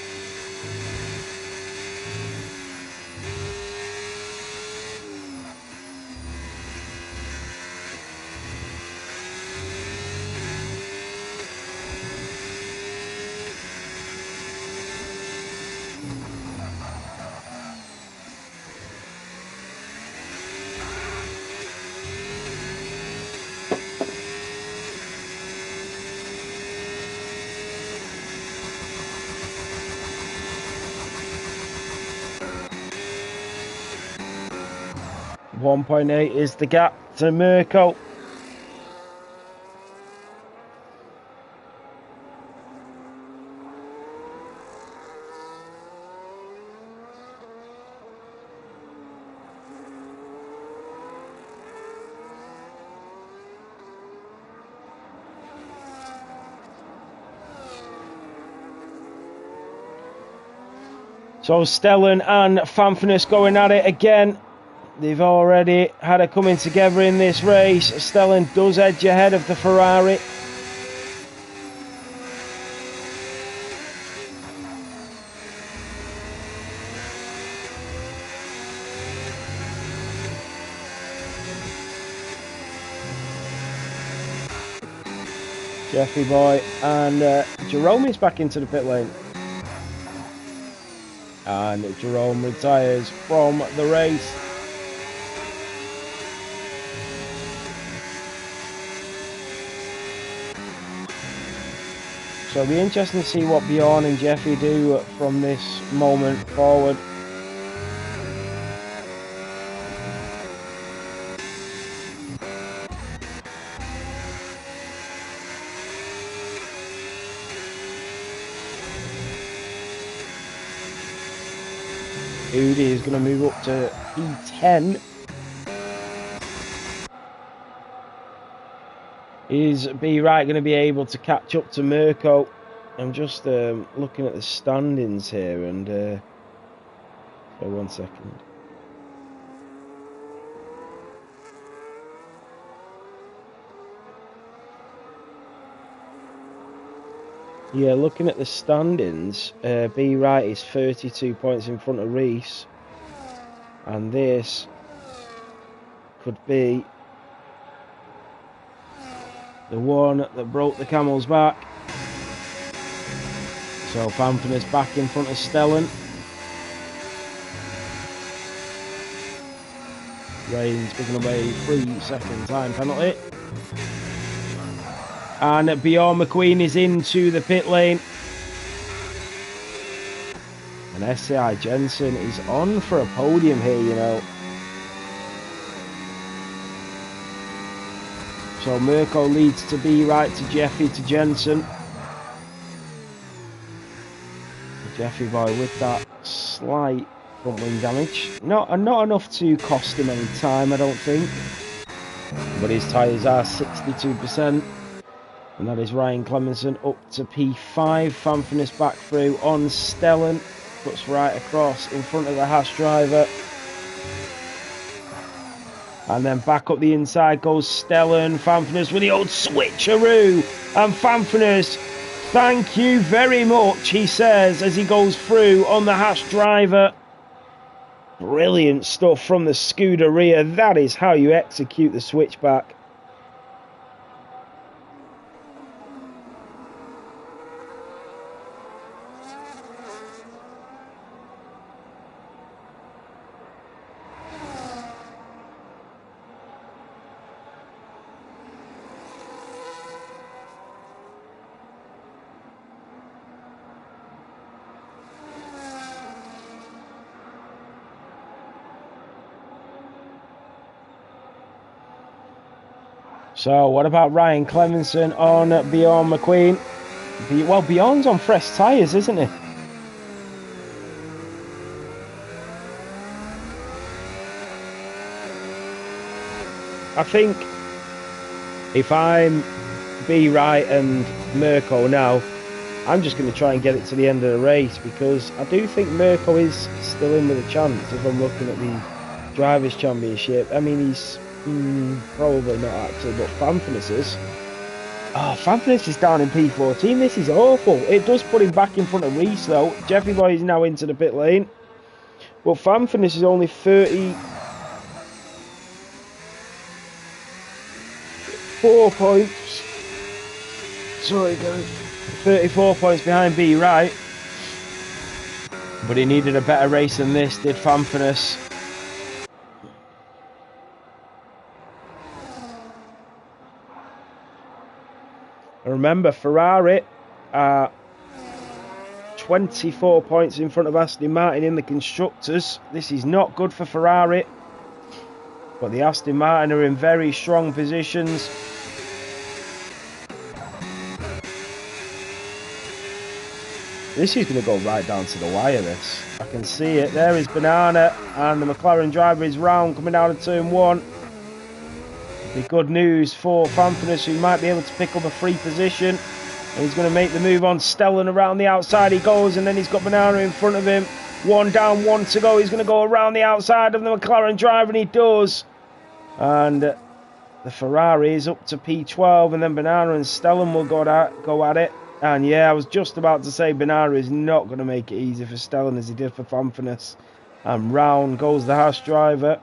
.8 is the gap to Mirko. So Stellan and Fanfinus going at it again. They've already had a coming together in this race. Stellan does edge ahead of the Ferrari. Jeffy boy and Jerome is back into the pit lane. And Jerome retires from the race. So it'll be interesting to see what Bjorn and Jeffy do from this moment forward. Udi is going to move up to P10. Is B right going to be able to catch up to Mirko? I'm just looking at the standings here, and so 1 second. Yeah, looking at the standings, B Wright is 32 points in front of Reese, and this could be the one that broke the camel's back. So Fanfan back in front of Stellan. Reigns picking up a 3-second time penalty. And Bjorn McQueen is into the pit lane. And SCI Jensen is on for a podium here, you know. So Mirko leads to B Right, to Jeffy, to Jensen. Jeffy boy with that slight front wing damage. Not enough to cost him any time, I don't think. But his tyres are 62%. And that is Ryan Clemenson up to P5. Fanfan back through on Stellan. Puts right across in front of the Haas driver. And then back up the inside goes Stellan. Fanfan with the old switcheroo. And Fanfan, thank you very much, he says as he goes through on the Haas driver. Brilliant stuff from the Scuderia. That is how you execute the switchback. So what about Ryan Clemenson on Bjorn McQueen? Well, Bjorn's on fresh tyres, isn't he? I think if I'm B Right and Mirko now, I'm just going to try and get it to the end of the race, because I do think Mirko is still in with a chance if I'm looking at the Drivers' Championship. I mean, he's probably not actually, but Fanfan is. Oh, Fanfan is down in P14. This is awful. It does put him back in front of Reese, though. Jeffy Boy is now into the pit lane. But Fanfan is only 34 points. Sorry, guys. 34 points behind B Right. But he needed a better race than this, did Fanfan. Remember, Ferrari are 24 points in front of Aston Martin in the Constructors. This is not good for Ferrari. But the Aston Martin are in very strong positions. This is going to go right down to the wire, this. I can see it. There is Banana, and the McLaren driver is round, coming down to turn 1. Be good news for Fanfan, who might be able to pick up a free position. And he's going to make the move on Stellan. Around the outside he goes, and then he's got Banana in front of him. 1 down, 1 to go. He's going to go around the outside of the McLaren driver, and he does. And the Ferrari is up to P12, and then Banana and Stellan will go at it. And yeah, I was just about to say Banana is not going to make it easy for Stellan as he did for Fanfan. And round goes the Haas driver.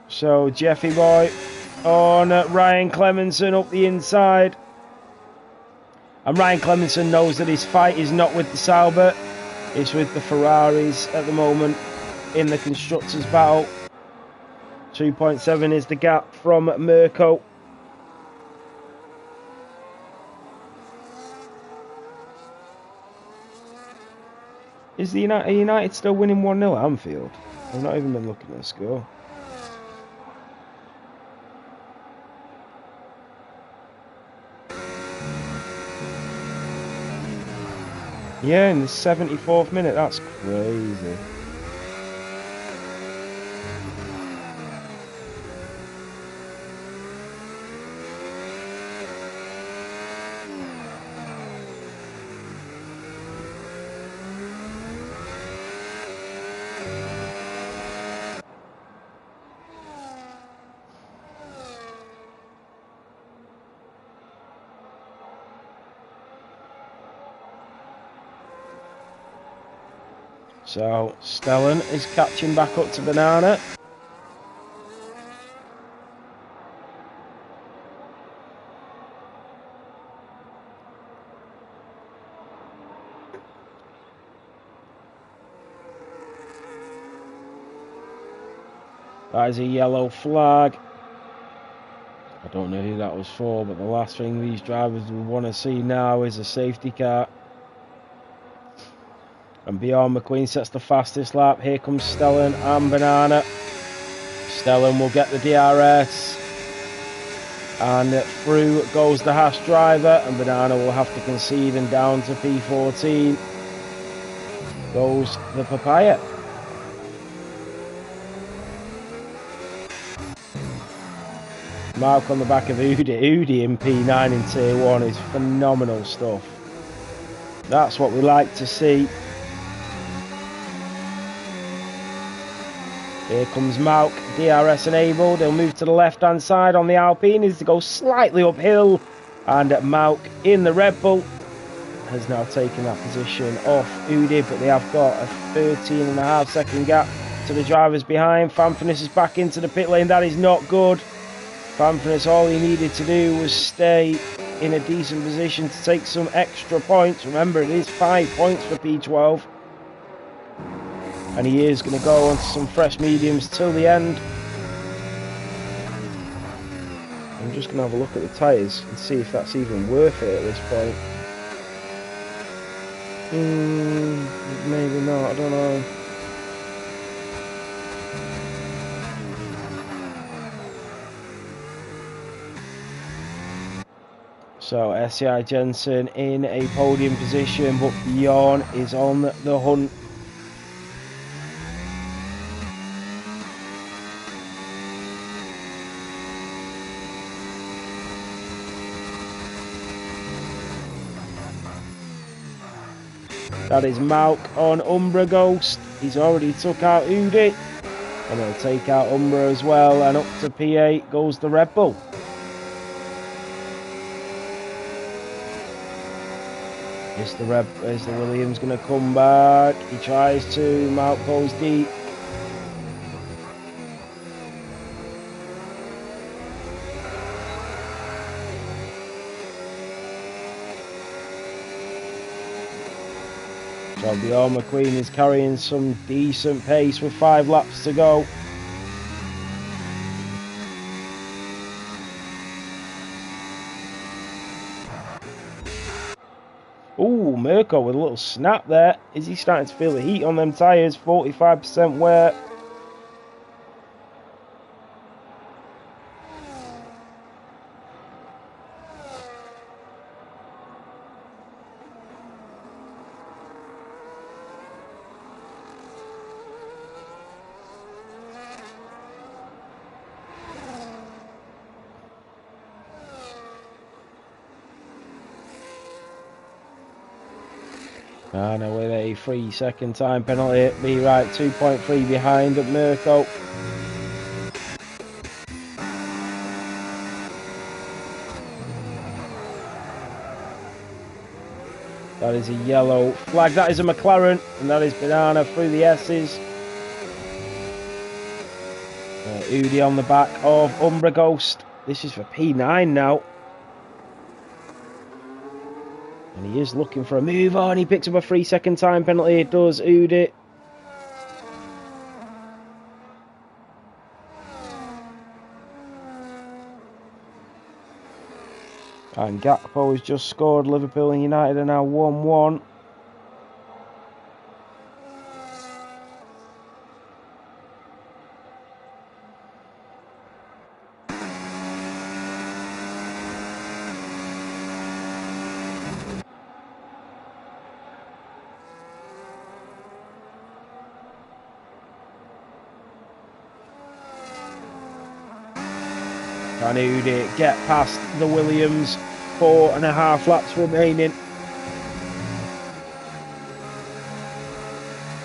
So Jeffy Boy on Ryan Clemenson up the inside. And Ryan Clemenson knows that his fight is not with the Sauber. It's with the Ferraris at the moment in the Constructors' battle. 2.7 is the gap from Mirko. Is the United still winning 1-0 at Anfield? I've not even been looking at the score. Yeah, in the 74th minute. That's crazy. So Stellan is catching back up to Banana. That is a yellow flag. I don't know who that was for, but the last thing these drivers would want to see now is a safety car. And Bjorn McQueen sets the fastest lap. Here comes Stellan and Banana. Stellan will get the DRS. And through goes the Haas driver, and Banana will have to concede, and down to P14 goes the Papaya. Mark on the back of Udi. Udi in P9 in Tier 1 is phenomenal stuff. That's what we like to see. Here comes Malk, DRS enabled. He'll move to the left-hand side on the Alpine. Needs to go slightly uphill. And Malk in the Red Bull has now taken that position off Udi, but they have got a 13.5 second gap to the drivers behind. Fanfinis is back into the pit lane. That is not good. Fanfinis, all he needed to do was stay in a decent position to take some extra points. Remember, it is 5 points for P12. And he is going to go on to some fresh mediums till the end. I'm just going to have a look at the tyres and see if that's even worth it at this point. Maybe not, I don't know. So SCI Jensen in a podium position, but Bjorn is on the hunt. That is Malk on Umbra Ghost. He's already took out Udi. And he'll take out Umbra as well. And up to P8 goes the Red Bull. Is the Williams going to come back? He tries to. Malk goes deep. So Bjorn McQueen is carrying some decent pace with 5 laps to go. Ooh, Mirko with a little snap there. Is he starting to feel the heat on them tyres? 45% wear. And with a 3-second time penalty, be right 2.3 behind at Mirko. That is a yellow flag. That is a McLaren, and that is Banana through the S's. Udi on the back of Umbra Ghost. This is for P9 now. And he is looking for a move on. He picks up a 3-second time penalty. It does Udi. And Gakpo has just scored. Liverpool and United are now 1-1. Can Udi get past the Williams? 4.5 laps remaining.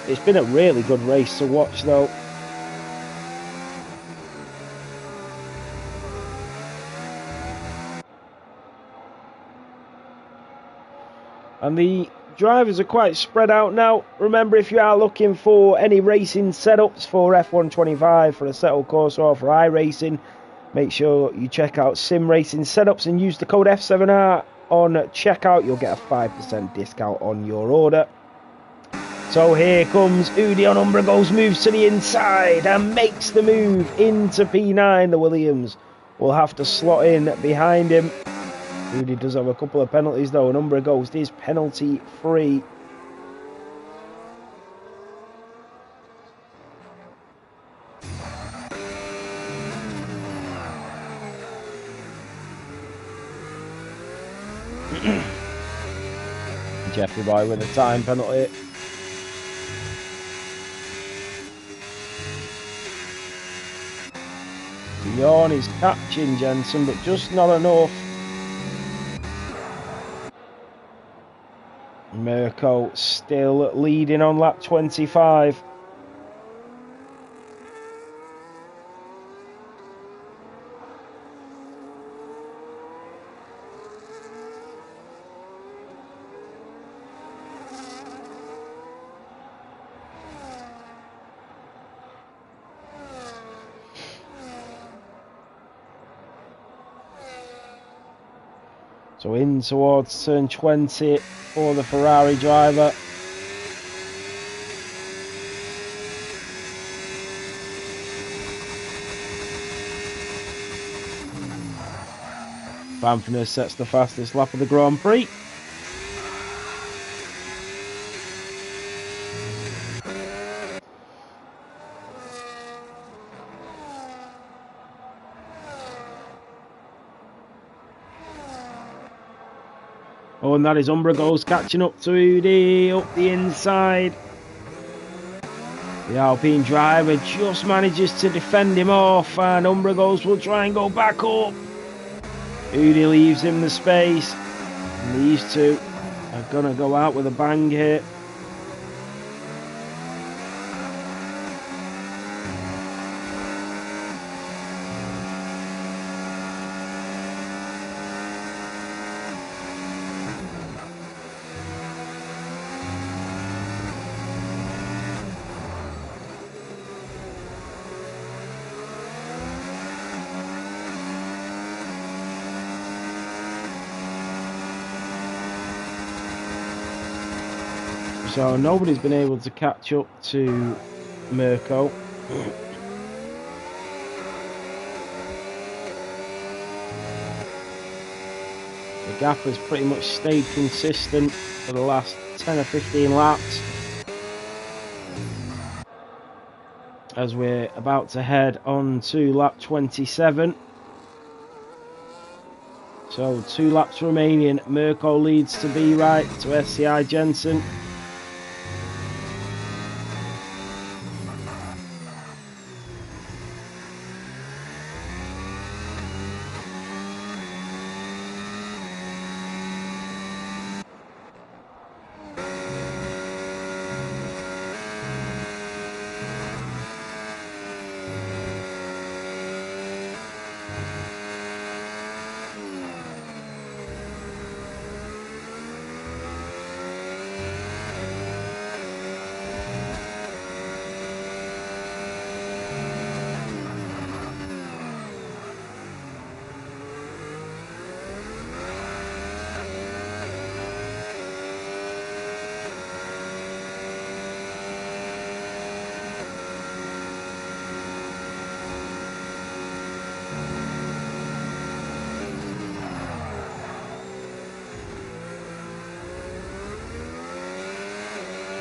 It's been a really good race to watch though. And the drivers are quite spread out now. Remember, if you are looking for any racing setups for F125, for Assetto Corsa or for iRacing, make sure you check out Sim Racing Setups and use the code F7R on checkout. You'll get a 5% discount on your order. So here comes Udi on Umbragos, moves to the inside and makes the move into P9. The Williams will have to slot in behind him. Udi does have a couple of penalties though, and Umbragos is penalty free. Jeffrey Boy with a time penalty. Bjorn is catching Jensen, but just not enough. Mirko still leading on lap 25. So in towards turn 20 for the Ferrari driver. Banfield sets the fastest lap of the Grand Prix. Oh, and that is Umbragos catching up to Udi up the inside. The Alpine driver just manages to defend him off, and Umbragos will try and go back up. Udi leaves him the space. And these two are going to go out with a bang here. So nobody's been able to catch up to Mirko. The gap has pretty much stayed consistent for the last 10 or 15 laps. As we're about to head on to lap 27. So 2 laps remaining. Mirko leads to be right to SCI Jensen.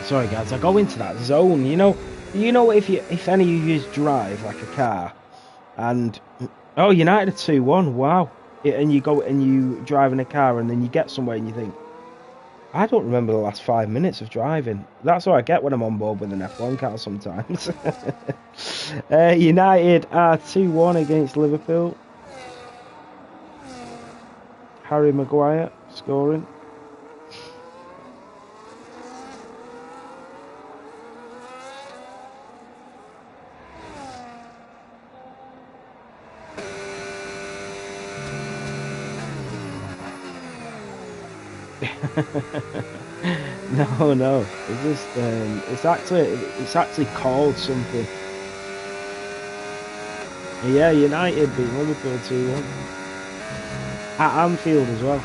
Sorry guys, I go into that zone, you know if any of you drive like a car and oh, United are 2-1, wow. And you go and you drive in a car and then you get somewhere and you think, I don't remember the last 5 minutes of driving. That's what I get when I'm on board with an F1 car sometimes. United are 2-1 against Liverpool. Harry Maguire scoring. No, no. It's just it's actually called something. Yeah, United beat Liverpool 2-1 at Anfield as well.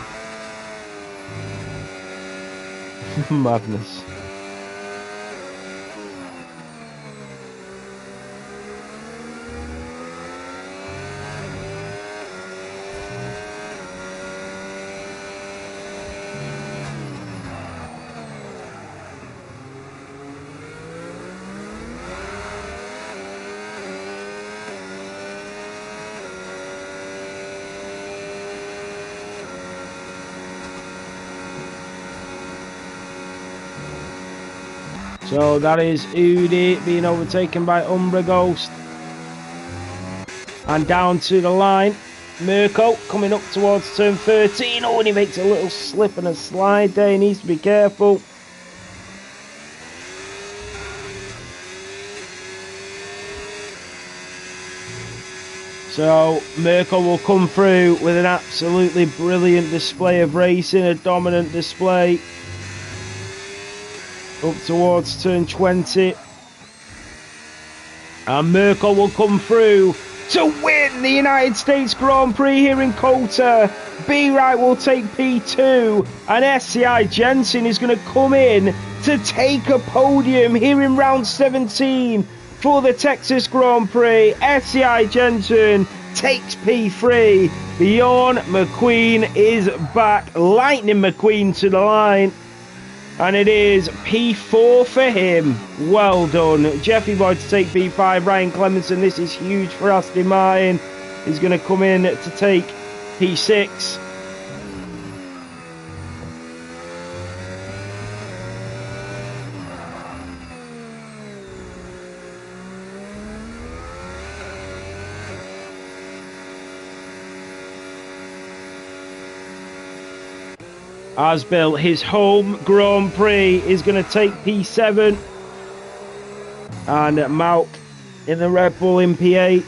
Madness. So that is Udi being overtaken by Umbra Ghost. And down to the line, Mirko coming up towards turn 13. Oh, and he makes a little slip and a slide there. He needs to be careful. So Mirko will come through with an absolutely brilliant display of racing, a dominant display. Up towards turn 20. And Mirko will come through to win the United States Grand Prix here in COTA. B-Right will take P2. And SCI Jensen is going to come in to take a podium here in round 17 for the Texas Grand Prix. SCI Jensen takes P3. Bjorn McQueen is back. Lightning McQueen to the line. And it is P4 for him. Well done. Jeffy Boy to take P5. Ryan Clemenson, this is huge for Aston Martin. He's going to come in to take P6. Asbill, his home Grand Prix, is going to take P7. And Malk in the Red Bull in P8.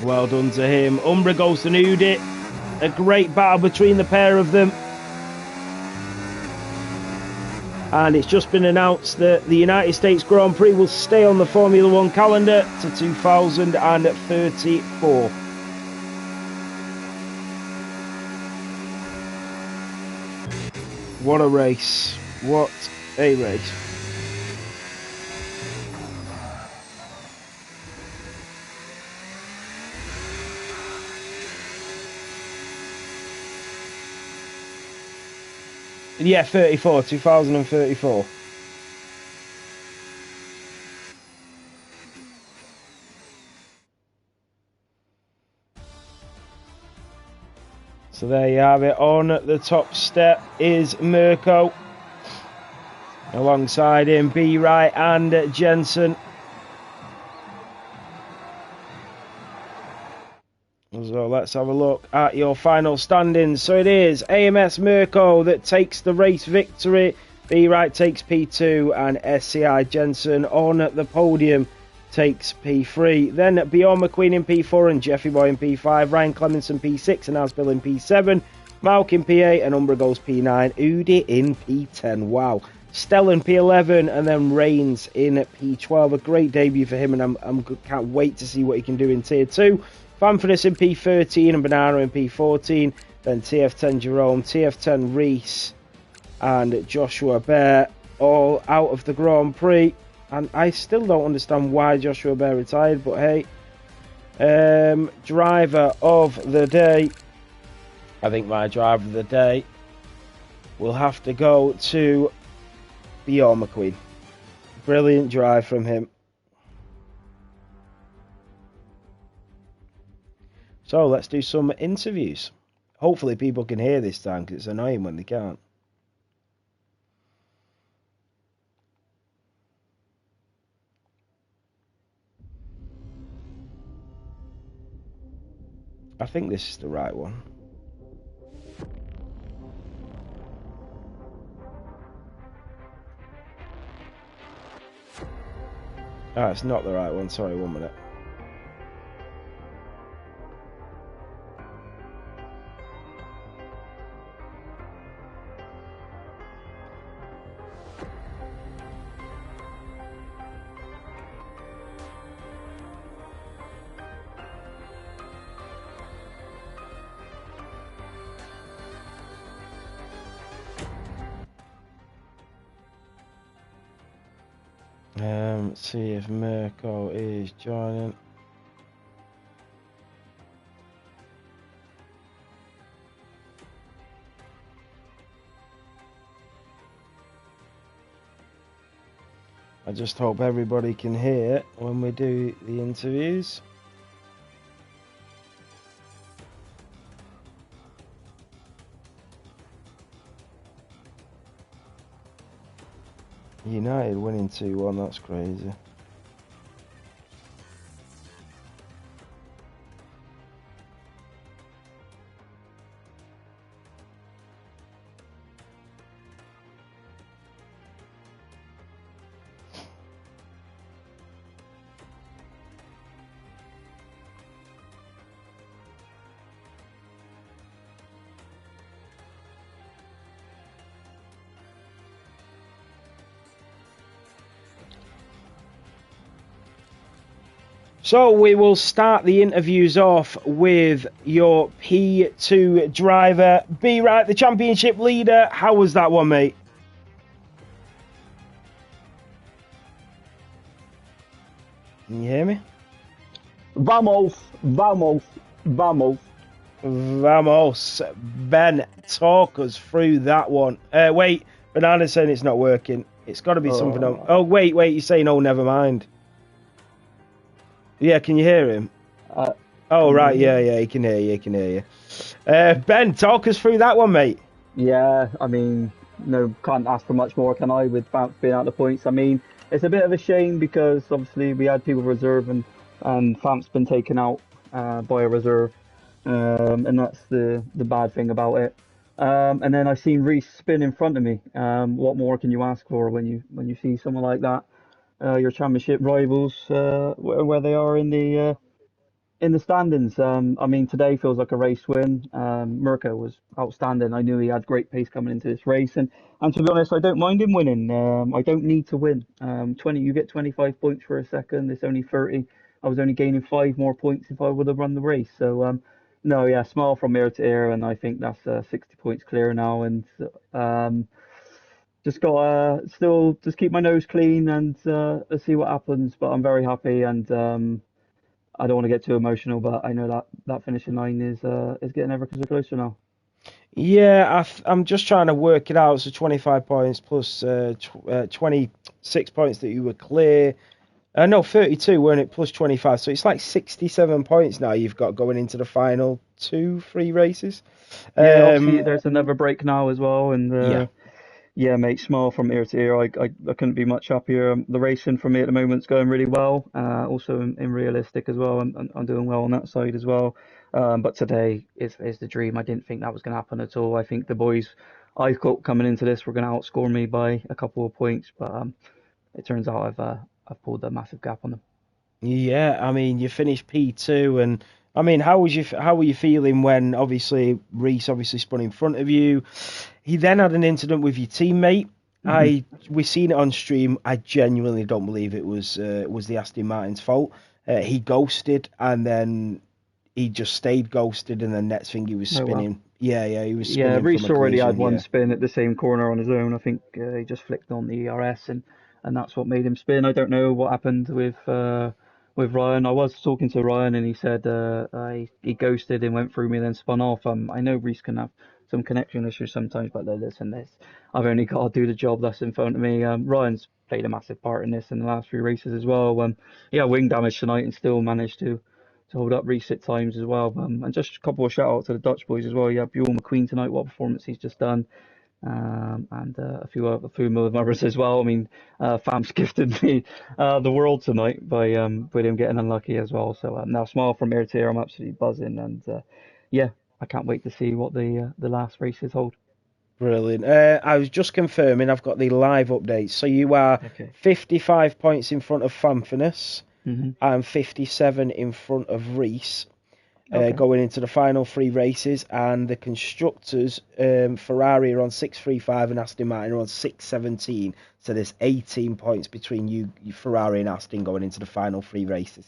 Well done to him. Umbra goes to Nudit. A great battle between the pair of them. And it's just been announced that the United States Grand Prix will stay on the Formula One calendar to 2034. What a race. What a race. Yeah, 34, 2034. So there you have it. On the top step is Mirko. Alongside him, B-Right and Jensen. So let's have a look at your final standings. So it is AMS Mirko that takes the race victory. B-Right takes P2 and SCI Jensen on the podium takes P3. Then Bjorn McQueen in P4 and Jeffy Boy in P5. Ryan Clemenson P6 and Asbill in P7. Malk in P8 and Umbra goes P9. Udi in P10. Wow. Stellan P11 and then Reigns in P12. A great debut for him, and I can't wait to see what he can do in Tier 2. Fanfordus in P13 and Banana in P14. Then TF10 Jerome, TF10 Reese and Joshua Bear all out of the Grand Prix. And I still don't understand why Joshua Bear retired, but hey. Driver of the day. I think my driver of the day will have to go to Bjorn McQueen. Brilliant drive from him. So let's do some interviews. Hopefully people can hear this time, because it's annoying when they can't. I think this is the right one. Oh, it's not the right one. Sorry, 1 minute. See if Mirko is joining. I just hope everybody can hear when we do the interviews. United winning 2-1, that's crazy. So we will start the interviews off with your P2 driver, B Right, the championship leader. How was that one, mate? Can you hear me? Vamos, vamos, vamos. Vamos. Ben, talk us through that one. Wait, Banana's saying it's not working. It's got to be something else. Oh, wait, you're saying, oh, never mind. Yeah, can you hear him? Oh, right, yeah, he can hear you. Ben, talk us through that one, mate. Yeah, I mean, no, can't ask for much more, can I, with Famps being out the points? I mean, it's a bit of a shame because obviously we had people reserve and Famps been taken out by a reserve, and that's the bad thing about it. And then I seen Reece spin in front of me. What more can you ask for when you see someone like that? Your championship rivals, where they are in the standings. I mean, today feels like a race win. Mirko was outstanding. I knew he had great pace coming into this race, and to be honest, I don't mind him winning. I don't need to win. 20, you get 25 points for a second. It's only 30. I was only gaining 5 more points if I would have run the race. So, no, yeah, smile from ear to ear, and I think that's 60 points clear now. And just got still just keep my nose clean and let's see what happens. But I'm very happy, and I don't want to get too emotional, but I know that finishing line is getting ever closer now. Yeah, I'm just trying to work it out. So 25 points plus 26 points that you were clear. No, 32, weren't it? Plus 25. So it's like 67 points now you've got going into the final 2-3 races. Yeah, obviously there's another break now as well, and yeah. Yeah, mate, smile from ear to ear. I couldn't be much happier. The racing for me at the moment's going really well. Also in realistic as well. I'm doing well on that side as well. But today is the dream. I didn't think that was going to happen at all. I think the boys I've got coming into this were going to outscore me by a couple of points, but it turns out I've pulled a massive gap on them. Yeah, I mean, you finished P2, and I mean, how were you feeling when Reece obviously spun in front of you? He then had an incident with your teammate. We seen it on stream. I genuinely don't believe it was the Aston Martin's fault. He ghosted, and then he just stayed ghosted, and then next thing he was spinning. Wow. Yeah, he was spinning. Yeah, Reece from a already had collision, one yeah. spin at the same corner on his own. I think he just flicked on the ERS and that's what made him spin. I don't know what happened with Ryan. I was talking to Ryan and he said he ghosted and went through me and then spun off. I know Reece can have some connection issues sometimes, but listen, this I've only got to do the job that's in front of me. Ryan's played a massive part in this in the last few races as well. Yeah, wing damage tonight and still managed to hold up Reece at times as well. And just a couple of shout outs to the Dutch boys as well. Yeah, Bjorn McQueen tonight, what performance he's just done. And a few others as well. I mean, Fam's gifted me the world tonight by with him getting unlucky as well. So now smile from ear to ear. I'm absolutely buzzing, and yeah, I can't wait to see what the last races hold. Brilliant. I was just confirming I've got the live updates. So you are 55 points in front of Famfinus and 57 in front of Reece. Going into the final 3 races, and the constructors, Ferrari are on 635 and Aston Martin are on 617. So there's 18 points between you Ferrari and Aston going into the final 3 races.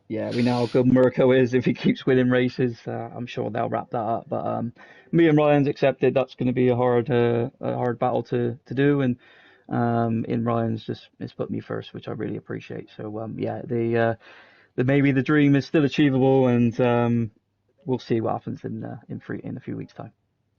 Yeah, we know how good Mirko is. If he keeps winning races, I'm sure they'll wrap that up. But me and Ryan's accepted that's going to be a hard battle to do, and in Ryan's just it's put me first, which I really appreciate. So yeah, the maybe the dream is still achievable, and we'll see what happens in a few weeks' time.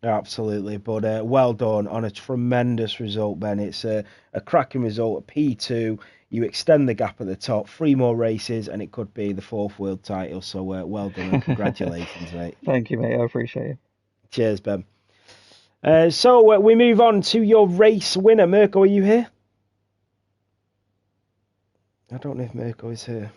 Absolutely, but well done on a tremendous result, Ben. It's a cracking result, a P2. You extend the gap at the top, 3 more races, and it could be the 4th world title. So well done and congratulations, mate. Thank you, mate. I appreciate it. Cheers, Ben. So we move on to your race winner. Mirko, are you here? I don't know if Mirko is here.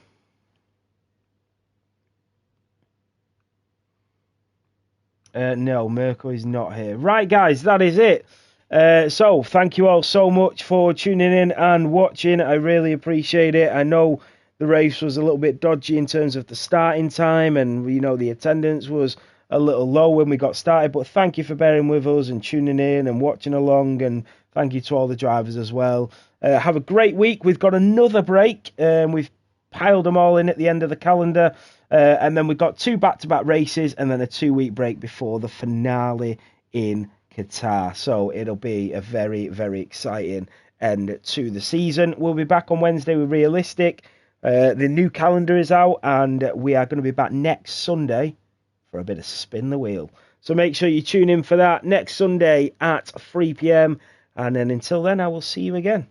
No, Mirko is not here. Right, guys, that is it. So thank you all so much for tuning in and watching. I really appreciate it. I know the race was a little bit dodgy in terms of the starting time, and the attendance was a little low when we got started. But thank you for bearing with us and tuning in and watching along, and thank you to all the drivers as well. Have a great week. We've got another break. We've piled them all in at the end of the calendar. And then we've got 2 back-to-back races and then a 2-week break before the finale in Qatar. So it'll be a very, very exciting end to the season. We'll be back on Wednesday with Realistic. The new calendar is out, and we are going to be back next Sunday for a bit of Spin the Wheel. So make sure you tune in for that next Sunday at 3 p.m. And then until then, I will see you again.